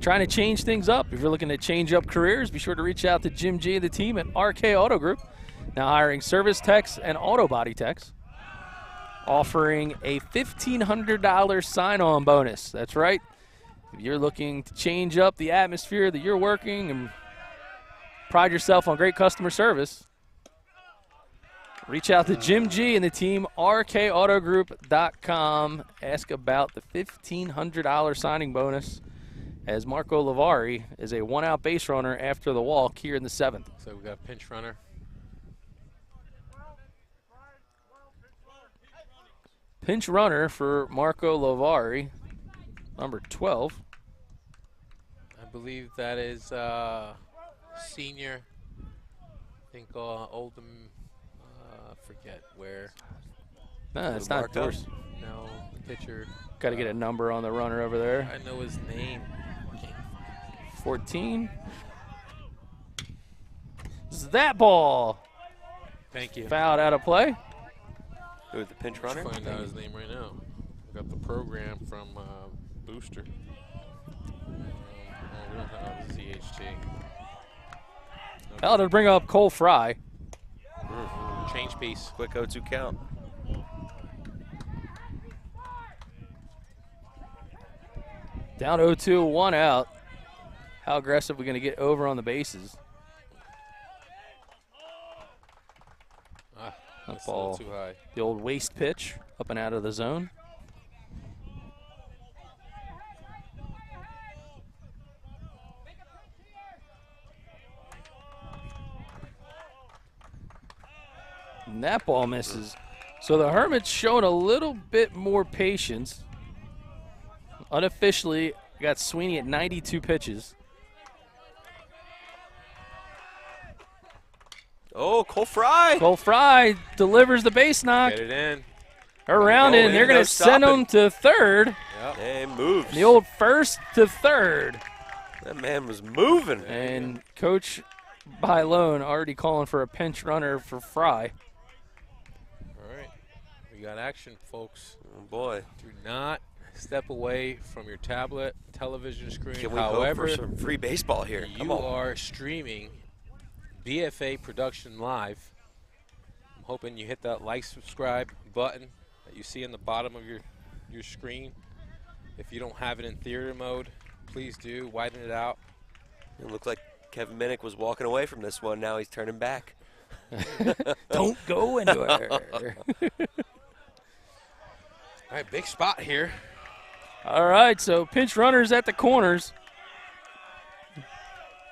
Trying to change things up. If you're looking to change up careers, be sure to reach out to Jim G and the team at RK Auto Group. Now hiring service techs and auto body techs. Offering a $1,500 sign-on bonus. That's right. If you're looking to change up the atmosphere that you're working and pride yourself on great customer service, reach out to Jim G and the team, rkautogroup.com. Ask about the $1,500 signing bonus, as Marco Lavari is a one-out base runner after the walk here in the 7th. So we got a pinch runner. Pinch runner for Marco Lavari, number 12. I believe that is senior. I think Oldham, forget where. No, it's not Dorsey. No, the pitcher. Got to get a number on the runner over there. I know his name. 14. Is that ball Thank you. fouled out of play? Who, the pinch runner? Find out his name right now. I got the program from Booster. We don't have the ZHT. Hell, to bring up Cole Fry. Change piece. Quick 0-2 count. Down 0-2, one out. How aggressive are we going to get over on the bases? That's That a little ball, too high. the old waist pitch, up and out of the zone. And that ball misses. So the Hermits showing a little bit more patience. Unofficially, got Sweeney at 92 pitches. Oh, Cole Fry. Cole Fry delivers the base knock. Get it in. Around it, and they're going to send him to third. Yep. And moves. The old first to third. That man was moving. And Coach Bylone already calling for a pinch runner for Fry. All right. We got action, folks. Oh, boy. Do not step away from your tablet, television screen. Can we However, hope for some free baseball here? Come you on. are streaming BFA Production Live. I'm hoping you hit that like, subscribe button that you see in the bottom of your screen. If you don't have it in theater mode, please do. Widen it out. It looked like Kevin Minnick was walking away from this one. Now he's turning back. Don't go anywhere. All right, big spot here. All right, so pinch runners at the corners.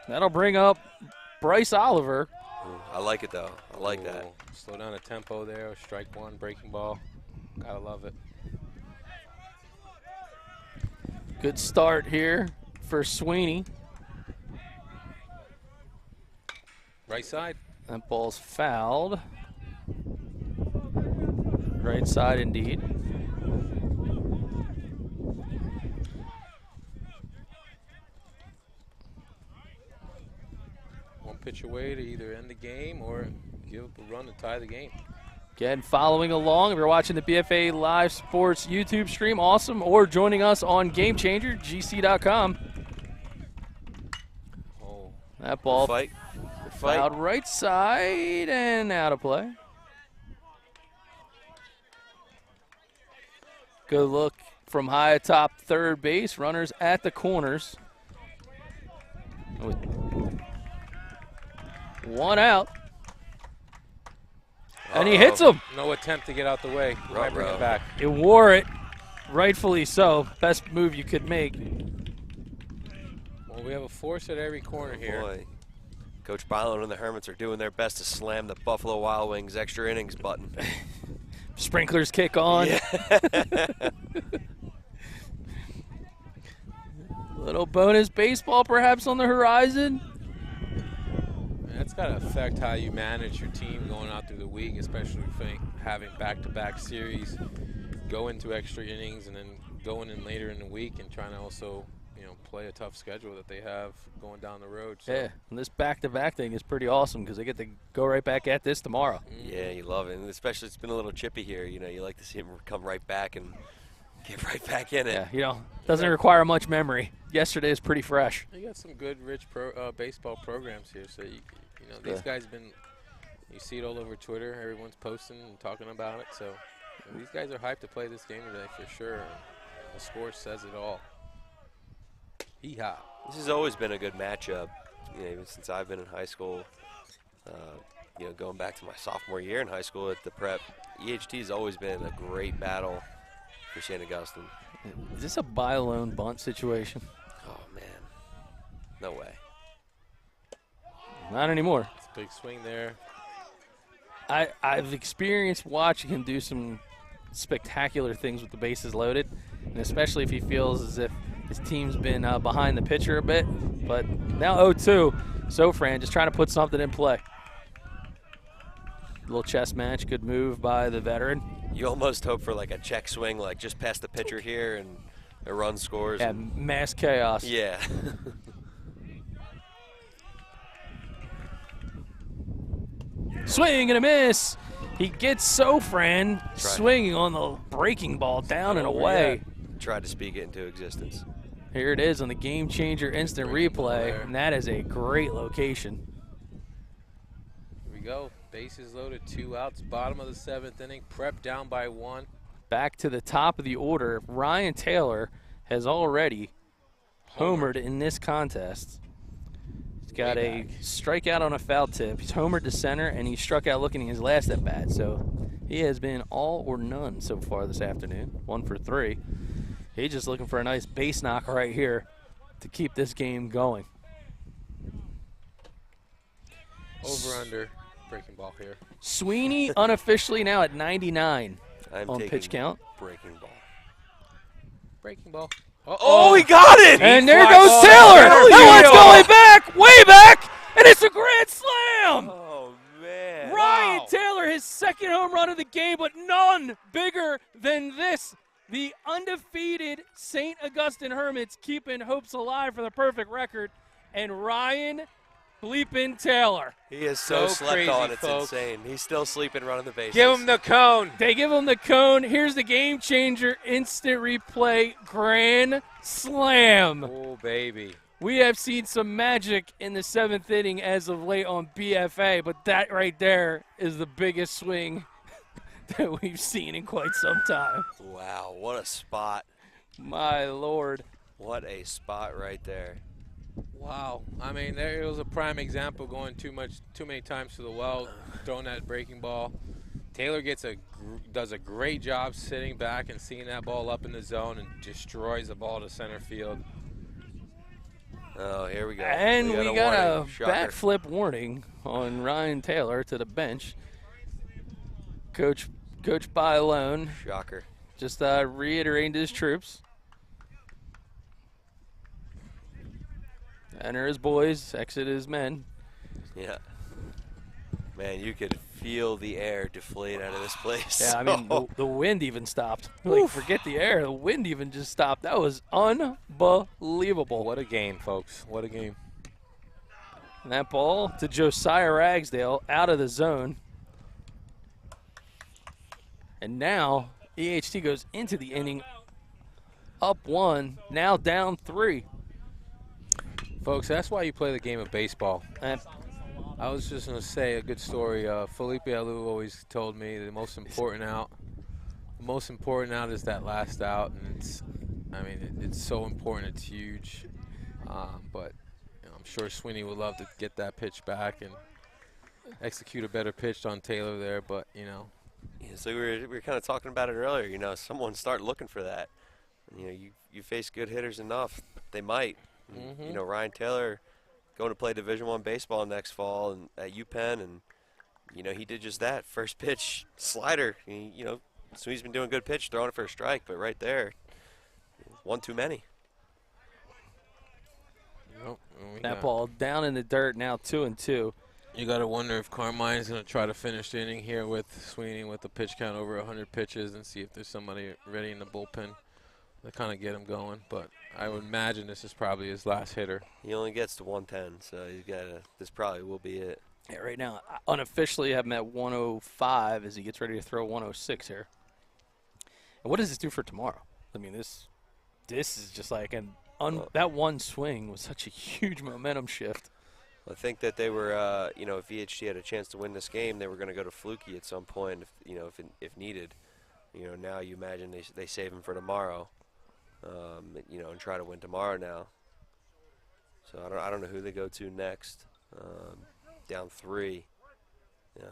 That'll bring up Bryce Oliver. Ooh, I like it, though. I like that. Ooh, slow down the tempo there. Strike one, breaking ball. Gotta love it. Good start here for Sweeney. Right side. That ball's fouled. Right side indeed. One pitch away to either end the game or give up a run to tie the game. Again, following along, if you're watching the BFA Live Sports YouTube stream, awesome, or joining us on GameChanger, gc.com. Oh, That ball Fight. Good fight. fouled right side and out of play. Good look from high atop third base. Runners at the corners. With one out. And he hits him. No attempt to get out the way. Might bring it back. It wore it, rightfully so. Best move you could make. Well, we have a force at every corner here. Boy. Coach Byron and the Hermits are doing their best to slam the Buffalo Wild Wings extra innings button. Sprinklers kick on. Yeah. Little bonus baseball perhaps on the horizon. That's got to affect how you manage your team going out through the week, especially having back-to-back series, go into extra innings, and then going in later in the week and trying to also, play a tough schedule that they have going down the road. So. Yeah, and this back-to-back thing is pretty awesome because they get to go right back at this tomorrow. Yeah, you love it. And especially it's been a little chippy here. You like to see him come right back and get right back in it. Yeah, doesn't require much memory. Yesterday is pretty fresh. You got some good, rich baseball programs here. So, these guys you see it all over Twitter. Everyone's posting and talking about it. So, these guys are hyped to play this game today for sure. And the score says it all. Yeehaw. This has always been a good matchup, even since I've been in high school. Going back to my sophomore year in high school at the Prep, EHT has always been a great battle for St. Augustine. Is this a buy-alone bunt situation? Oh, man. No way. Not anymore. It's a big swing there. I've experienced watching him do some spectacular things with the bases loaded, and especially if he feels as if his team's been behind the pitcher a bit. But now 0-2, Sofran just trying to put something in play. Little chess match, good move by the veteran. You almost hope for like a check swing, like just past the pitcher here and a run scores. Yeah, mass chaos. Yeah. Swing and a miss. He gets Sofran swinging on the breaking ball down and away. Tried to speak it into existence. Here it is on the Game Changer instant replay, and that is a great location. Here we go. Bases loaded, 2 outs, bottom of the 7th inning. Prep down by 1. Back to the top of the order. Ryan Taylor has already homered in this contest. He's got a strikeout on a foul tip. He's homered to center, and he struck out looking at his last at bat. So he has been all or none so far this afternoon. 1 for 3. He's just looking for a nice base knock right here to keep this game going. Over under. Breaking ball here. Sweeney unofficially now at 99 on pitch count. Breaking ball. Breaking ball. Oh, he got it! And there goes Taylor. That one's going back, way back, and it's a grand slam. Oh, man. Ryan Taylor, his second home run of the game, but none bigger than this. The undefeated St. Augustine Hermits keeping hopes alive for the perfect record, and Ryan bleeping Taylor. He is so slept crazy, on, it's folks. insane. He's still sleeping, running the bases. Give him the cone. They give him the cone. Here's the Game Changer instant replay grand slam. Oh, baby. We have seen some magic in the 7th inning as of late on BFA, but that right there is the biggest swing that we've seen in quite some time. Wow, what a spot. My Lord. What a spot right there. Wow. I mean, there it was a prime example going too many times to the well, throwing that breaking ball. Taylor does a great job sitting back and seeing that ball up in the zone and destroys the ball to center field. Oh, here we go. And we got a Shocker. bat flip warning on Ryan Taylor to the bench. Coach Byalone Shocker. just reiterating to his troops. Enter his boys, exit his men. Yeah. Man, you could feel the air deflate out of this place. Yeah, I mean, the wind even stopped. Like, forget the air. The wind even just stopped. That was unbelievable. What a game, folks. What a game. And that ball to Josiah Ragsdale out of the zone. And now EHT goes into the inning up 1, now down 3. Folks, that's why you play the game of baseball. And I was just going to say a good story. Felipe Alou always told me the most important out is that last out. And it's so important. It's huge. But I'm sure Sweeney would love to get that pitch back and execute a better pitch on Taylor there. But, Yeah, so we were kind of talking about it earlier. Someone start looking for that. You face good hitters enough, they might. Mm-hmm. Ryan Taylor going to play Division I baseball next fall and at UPenn, and he did just that. First pitch slider. Sweeney's been doing good pitch, throwing it for a strike, but right there, one too many. that ball down in the dirt, now 2-2. You got to wonder if Carmine's going to try to finish the inning here with Sweeney with a pitch count over 100 pitches and see if there's somebody ready in the bullpen to kind of get him going. But I would imagine this is probably his last hitter. He only gets to 110, so this probably will be it. Yeah, right now, unofficially, I have him at 105 as he gets ready to throw 106 here. And what does this do for tomorrow? I mean, this is just like that one swing was such a huge momentum shift. I think that they were, if VHT had a chance to win this game, they were going to go to Fluky at some point, if needed. Now you imagine they save him for tomorrow, and try to win tomorrow now. So I don't know who they go to next. Down 3. Like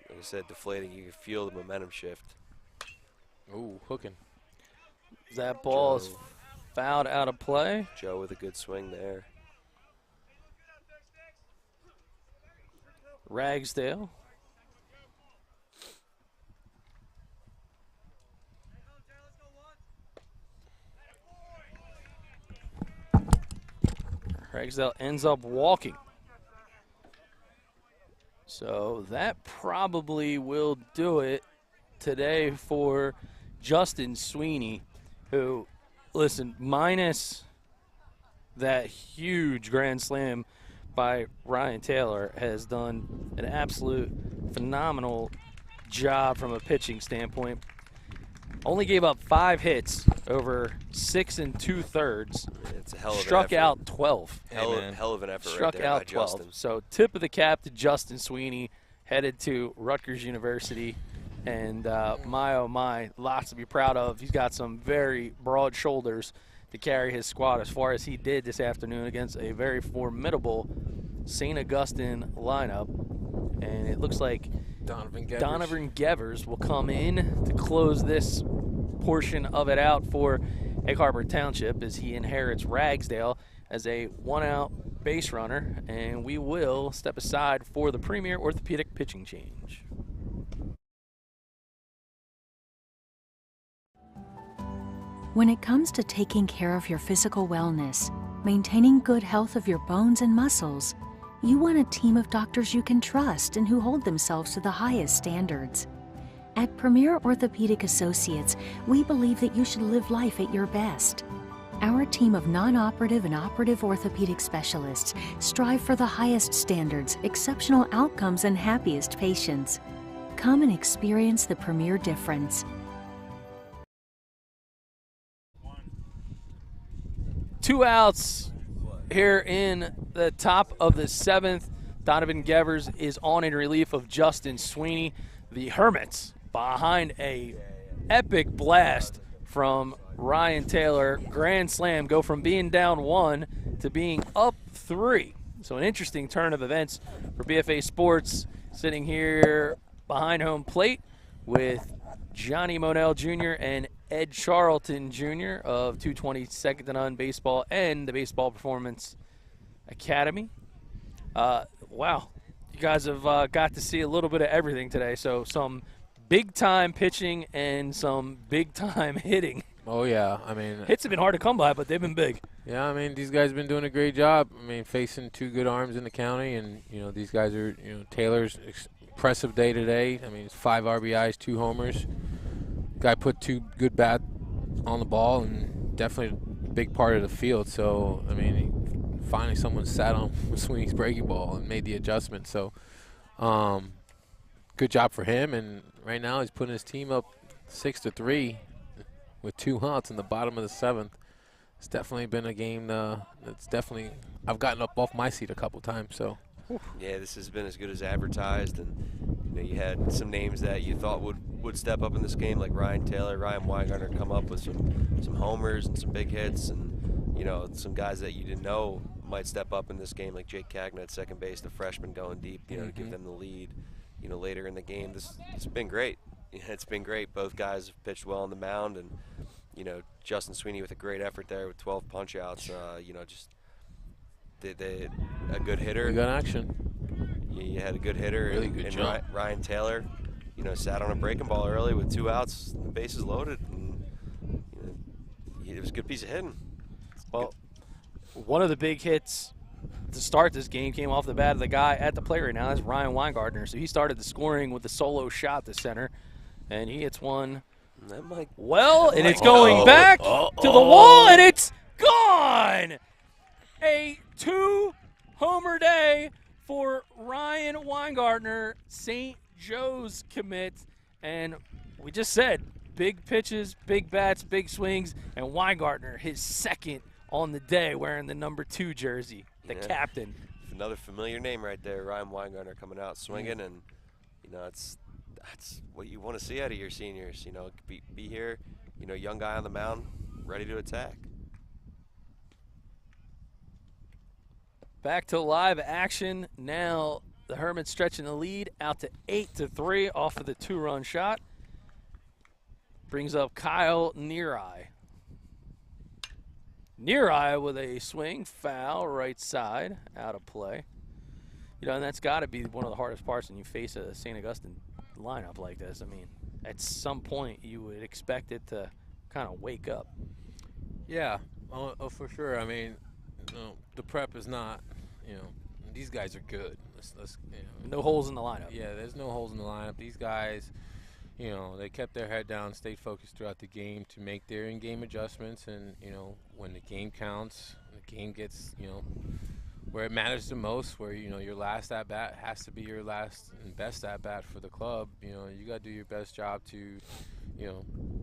I said, deflating. You can feel the momentum shift. Ooh, hooking. That ball is fouled out of play. Joe with a good swing there. Ragsdale. Ragsdale ends up walking. So that probably will do it today for Justin Sweeney, who, listen, minus that huge grand slam by Ryan Taylor, has done an absolute phenomenal job from a pitching standpoint. Only gave up 5 hits over 6 2/3. It's a hell of an Struck effort. out 12. Hell of an effort Struck right there out by 12. Justin. So tip of the cap to Justin Sweeney, headed to Rutgers University. And my, oh my, lots to be proud of. He's got some very broad shoulders to carry his squad as far as he did this afternoon against a very formidable St. Augustine lineup. And it looks like Donovan Gevers will come in to close this portion of it out for Egg Harbor Township as he inherits Ragsdale as a 1-out base runner. And we will step aside for the premier orthopedic pitching change. When it comes to taking care of your physical wellness, maintaining good health of your bones and muscles, you want a team of doctors you can trust and who hold themselves to the highest standards. At Premier Orthopedic Associates, we believe that you should live life at your best. Our team of non-operative and operative orthopedic specialists strive for the highest standards, exceptional outcomes, and happiest patients. Come and experience the Premier difference. 2 outs here in the top of the 7th. Donovan Gevers is on in relief of Justin Sweeney. The Hermits behind a epic blast from Ryan Taylor. Grand slam, go from being down 1 to being up 3. So an interesting turn of events for BFA Sports, sitting here behind home plate with Johnny Monell Jr. and Ed Charlton Jr. of 220 Second to None Baseball and the Baseball Performance Academy. Wow, you guys have got to see a little bit of everything today. So some big-time pitching and some big-time hitting. Oh, yeah. I mean, hits have been hard to come by, but they've been big. Yeah, I mean, these guys have been doing a great job. I mean, facing 2 good arms in the county, and, these guys are, Taylor's impressive day today. I mean, it's 5 RBIs, 2 homers. Guy put 2 good bats on the ball, and definitely a big part of the field. So, I mean, finally someone sat on Sweeney's breaking ball and made the adjustment. So, good job for him. And right now he's putting his team up 6-3 with 2 outs in the bottom of the 7th. It's definitely been a game that's definitely – I've gotten up off my seat a couple times. So. Yeah, this has been as good as advertised, and you had some names that you thought would step up in this game, like Ryan Taylor, Ryan Weingartner, come up with some homers and some big hits, and some guys that you didn't know might step up in this game, like Jake Cagna at second base, the freshman going deep, to give them the lead, later in the game. It's been great. It's been great. Both guys have pitched well on the mound, and Justin Sweeney with a great effort there with 12 punch outs. Just. They a good hitter. You got action. You had a good hitter. Really good job. Ryan Taylor, sat on a breaking ball early with 2 outs, the bases loaded, and it was a good piece of hitting. Well, one of the big hits to start this game came off the bat of the guy at the plate right now. That's Ryan Weingartner. So he started the scoring with the solo shot to center, and he hits one. And it's going back to the wall, and it's gone. A 2-homer day for Ryan Weingartner, St. Joe's commit. And we just said, big pitches, big bats, big swings, and Weingartner, his second on the day, wearing the number 2 jersey, the captain. Another familiar name right there, Ryan Weingartner coming out swinging, and that's what you want to see out of your seniors. Be here, young guy on the mound, ready to attack. Back to live action. Now the Hermits stretching the lead out to 8-3 off of the 2-run shot. Brings up Kyle Neareye. Neareye with a swing, foul, right side, out of play. And that's got to be one of the hardest parts when you face a St. Augustine lineup like this. I mean, at some point you would expect it to kind of wake up. Yeah, for sure. I mean, the prep is not, these guys are good. No holes in the lineup. Yeah, there's no holes in the lineup. These guys, they kept their head down, stayed focused throughout the game to make their in-game adjustments. And, when the game counts, the game gets, where it matters the most, where, your last at-bat has to be your last and best at-bat for the club, you got to do your best job to,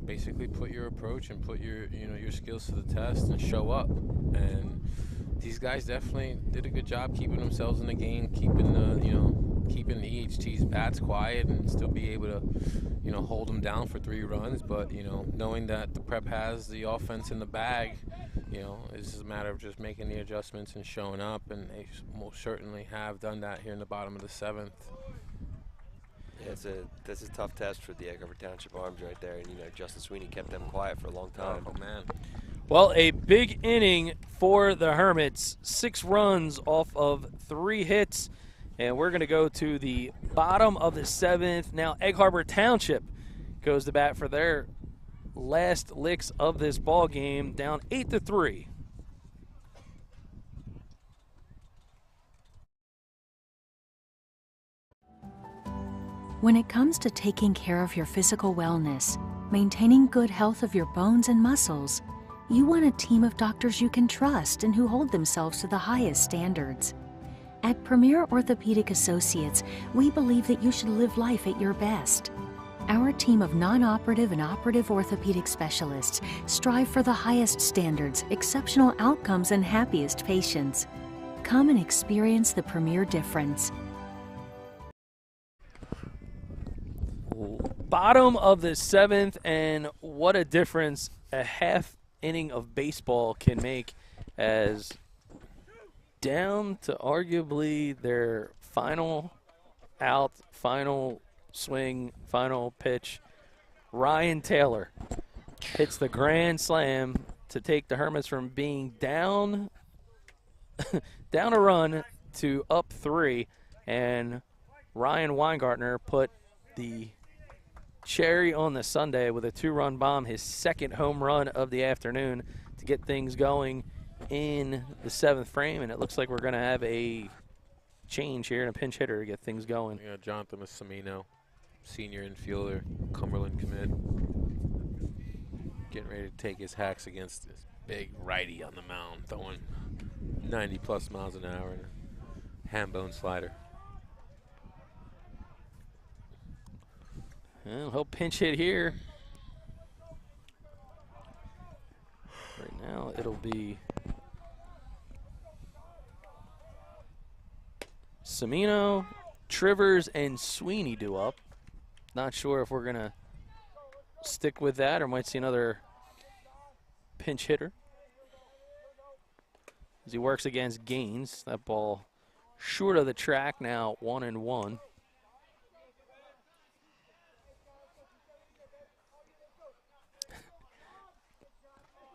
basically put your approach and put your, your skills to the test and show up. And these guys definitely did a good job keeping themselves in the game, keeping the, keeping EHT's bats quiet and still be able to, hold them down for 3 runs. But, knowing that the prep has the offense in the bag, it's just a matter of just making the adjustments and showing up, and they most certainly have done that here in the bottom of the 7th. Yeah, that's a tough test for the Egg Harbor Township Arms right there, and Justin Sweeney kept them quiet for a long time. Oh man. Well, a big inning for the Hermits. 6 runs off of 3 hits, and we're going to go to the bottom of the 7th. Now Egg Harbor Township goes to bat for their last licks of this ball game, down 8-3. When it comes to taking care of your physical wellness, maintaining good health of your bones and muscles, you want a team of doctors you can trust and who hold themselves to the highest standards. At Premier Orthopedic Associates, we believe that you should live life at your best. Our team of non-operative and operative orthopedic specialists strive for the highest standards, exceptional outcomes, and happiest patients. Come and experience the Premier difference. Bottom of the 7th, and what a difference a half inning of baseball can make, as down to arguably their final out, final swing, final pitch, Ryan Taylor hits the grand slam to take the Hermits from being down a run to up 3, and Ryan Weingartner put the cherry on the sundae with a 2-run bomb, his 2nd home run of the afternoon, to get things going in the 7th frame. And it looks like we're going to have a change here and a pinch hitter to get things going. Yeah, Jonathan Massimino, senior infielder, Cumberland commit. Getting ready to take his hacks against this big righty on the mound, throwing 90+ miles an hour and a ham bone slider. Well, he'll pinch hit here. Right now it'll be Semino, Trivers, and Sweeney due up. Not sure if we're going to stick with that or might see another pinch hitter as he works against Gaines. That ball short of the track now, 1-1.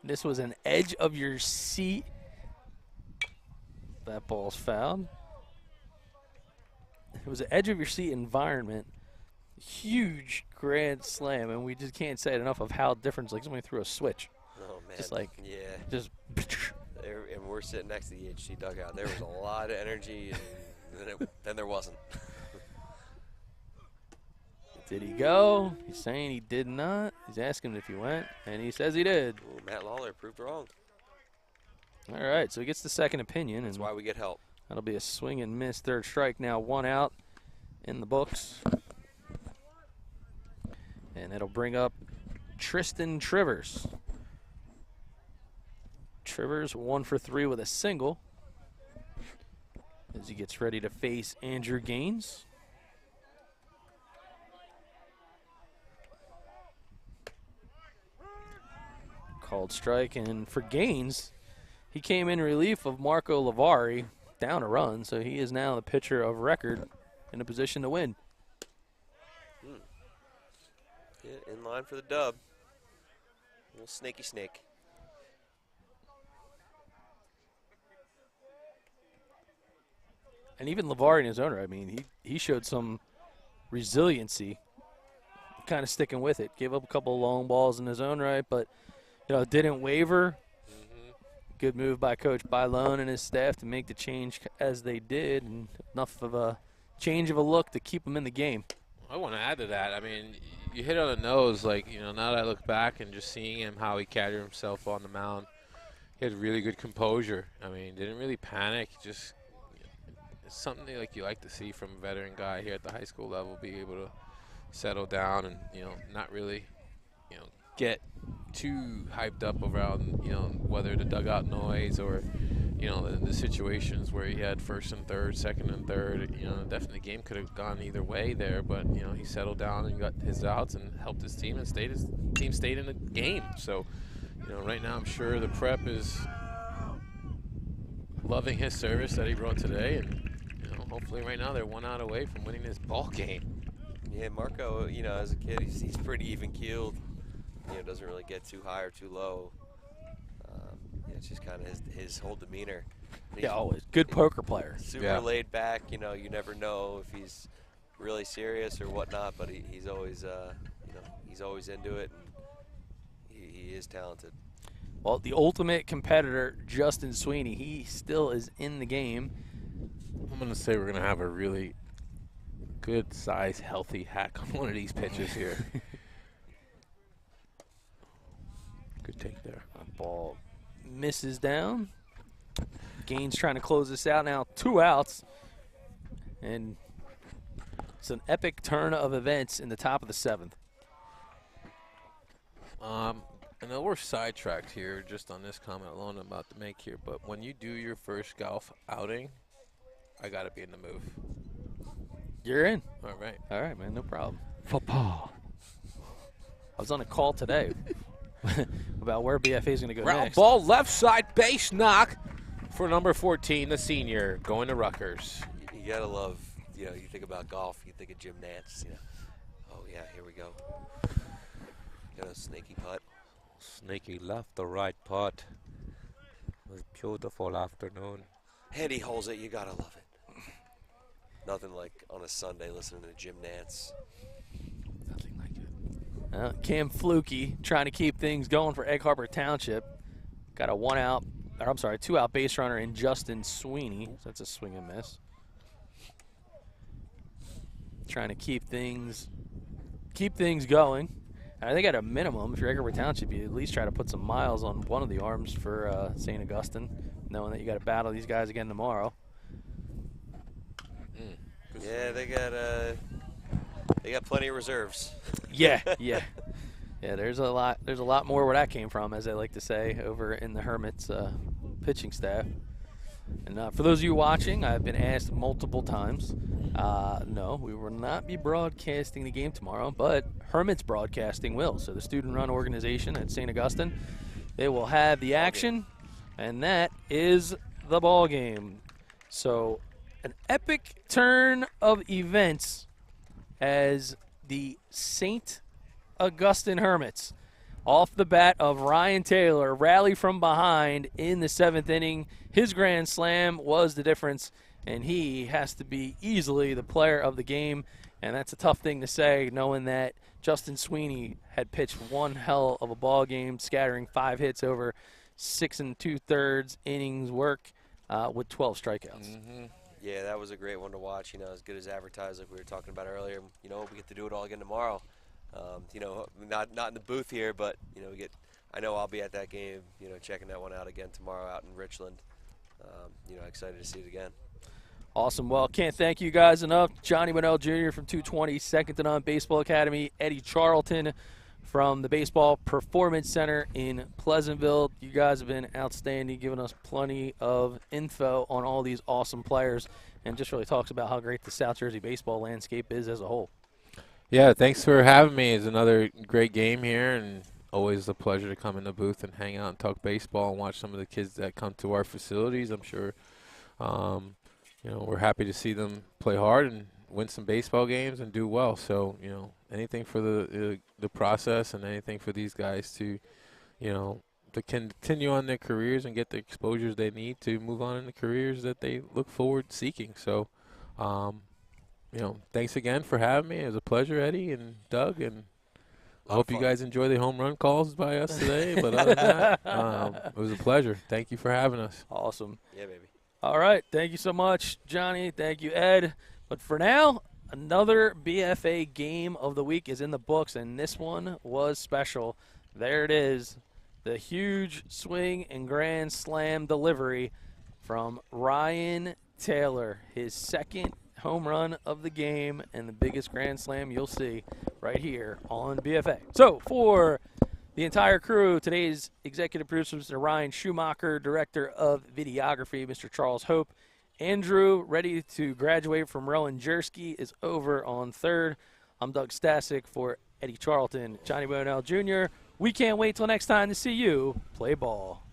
This was an edge of your seat. That ball's fouled. It was an edge of your seat environment. Huge grand slam, and we just can't say it enough of how different. It's like somebody threw a switch. Oh man. Just like, yeah. Just. And we're sitting next to the HT dugout. There was a lot of energy, and then there wasn't. Did he go? He's saying he did not. He's asking if he went, and he says he did. Ooh, Matt Lawler proved wrong. All right, so he gets the second opinion. That's why we get help. That'll be a swing and miss. Third strike now, 1 out in the books. And it'll bring up Tristan Trivers. Trivers 1 for 3 with a single as he gets ready to face Andrew Gaines. Called strike, and for Gaines, he came in relief of Marco Lavari, down a run, so he is now the pitcher of record in a position to win. Yeah, in line for the dub. A little snaky snake. And even Lavari in his own right, I mean, he showed some resiliency, kind of sticking with it. Gave up a couple of long balls in his own right, but didn't waver. Good move by Coach Bailon and his staff to make the change as they did, and enough of a change of a look to keep him in the game. I want to add to that. I mean, you hit it on the nose. Like, now that I look back and just seeing him, how he carried himself on the mound, he had really good composure. I mean, didn't really panic. Just it's something like you like to see from a veteran guy here at the high school level, be able to settle down and, not really, get too hyped up around, whether the dugout noise or, the situations where he had first and third, second and third. Definitely the game could have gone either way there, but, he settled down and got his outs and helped his team, and his team stayed in the game. So, right now I'm sure the Prep is loving his service that he brought today, and, hopefully right now they're 1 out away from winning this ball game. Yeah, Marco, as a kid, he's pretty even-keeled. Doesn't really get too high or too low. It's just kind of his whole demeanor. Yeah, always. Good poker player. Super laid back. You never know if he's really serious or whatnot, but he's always, he's always into it, and he is talented. Well, the ultimate competitor, Justin Sweeney, he still is in the game. I'm going to say we're going to have a really good size, healthy hack on one of these pitches here. Good take there. That ball misses down. Gaines trying to close this out now. 2 outs. And it's an epic turn of events in the top of the 7th. I know we're sidetracked here just on this comment alone I'm about to make here, but when you do your first golf outing, I got to be in the move. You're in. All right. All right, man. No problem. Football. I was on a call today about where BFA is going to go Ground next. ball, left side, base knock for number 14, the senior, going to Rutgers. You got to love, you think about golf, you think of Jim Nantz, Oh, yeah, here we go. Got a snaky putt. Snaky left, the right putt. It was a beautiful afternoon. And he holds it. You got to love it. Nothing like on a Sunday listening to Jim Nantz. Nothing like it. Cam Flukie trying to keep things going for Egg Harbor Township. Got a 2 out base runner in Justin Sweeney. So that's a swing and miss. trying to keep things going. And I think at a minimum, if you're Egg Harbor Township, you at least try to put some miles on one of the arms for St. Augustine, knowing that you got to battle these guys again tomorrow. Yeah, they got plenty of reserves. Yeah. There's a lot more where that came from, as I like to say, over in the Hermits pitching staff. And for those of you watching, I've been asked multiple times. No, we will not be broadcasting the game tomorrow, but Hermits Broadcasting will. So the student-run organization at St. Augustine, they will have the action, and that is the ball game. So an epic turn of events as the St. Augustine Hermits, off the bat of Ryan Taylor, rally from behind in the 7th inning. His grand slam was the difference, and he has to be easily the player of the game. And that's a tough thing to say, knowing that Justin Sweeney had pitched one hell of a ball game, scattering 5 hits over 6 2/3 innings work with 12 strikeouts. Yeah, that was a great one to watch. You know, as good as advertised, like we were talking about earlier. You know, we get to do it all again tomorrow. You know, not in the booth here, but you know, I know I'll be at that game. You know, checking that one out again tomorrow out in Richland. You know, excited to see it again. Awesome. Well, can't thank you guys enough. Johnny Winnell Jr. from 220 Second to None Baseball Academy, Eddie Charlton from the Baseball Performance Center in Pleasantville. You guys have been outstanding, giving us plenty of info on all these awesome players, and just really talks about how great the South Jersey baseball landscape is as a whole. Yeah, thanks for having me. It's another great game here, and always a pleasure to come in the booth and hang out and talk baseball and watch some of the kids that come to our facilities. I'm sure, you know, we're happy to see them play hard and win some baseball games and do well. So, you know, anything for the process and anything for these guys to, you know, to continue on their careers and get the exposures they need to move on in the careers that they look forward seeking. So, you know, thanks again for having me. It was a pleasure, Eddie and Doug, and I hope you guys enjoy the home run calls by us today. But other than that, it was a pleasure. Thank you for having us. Awesome. Yeah, baby. All right. Thank you so much, Johnny. Thank you, Ed. But for now, another BFA game of the week is in the books, and this one was special. There it is, the huge swing and grand slam delivery from Ryan Taylor, his second home run of the game and the biggest grand slam you'll see right here on BFA. So for the entire crew, today's executive producer, Mr. Ryan Schumacher, director of videography, Mr. Charles Hope. Andrew, ready to graduate from Rowan Jersky, is over on third. I'm Doug Stasic for Eddie Charlton, Johnny Winnell Jr. We can't wait till next time to see you play ball.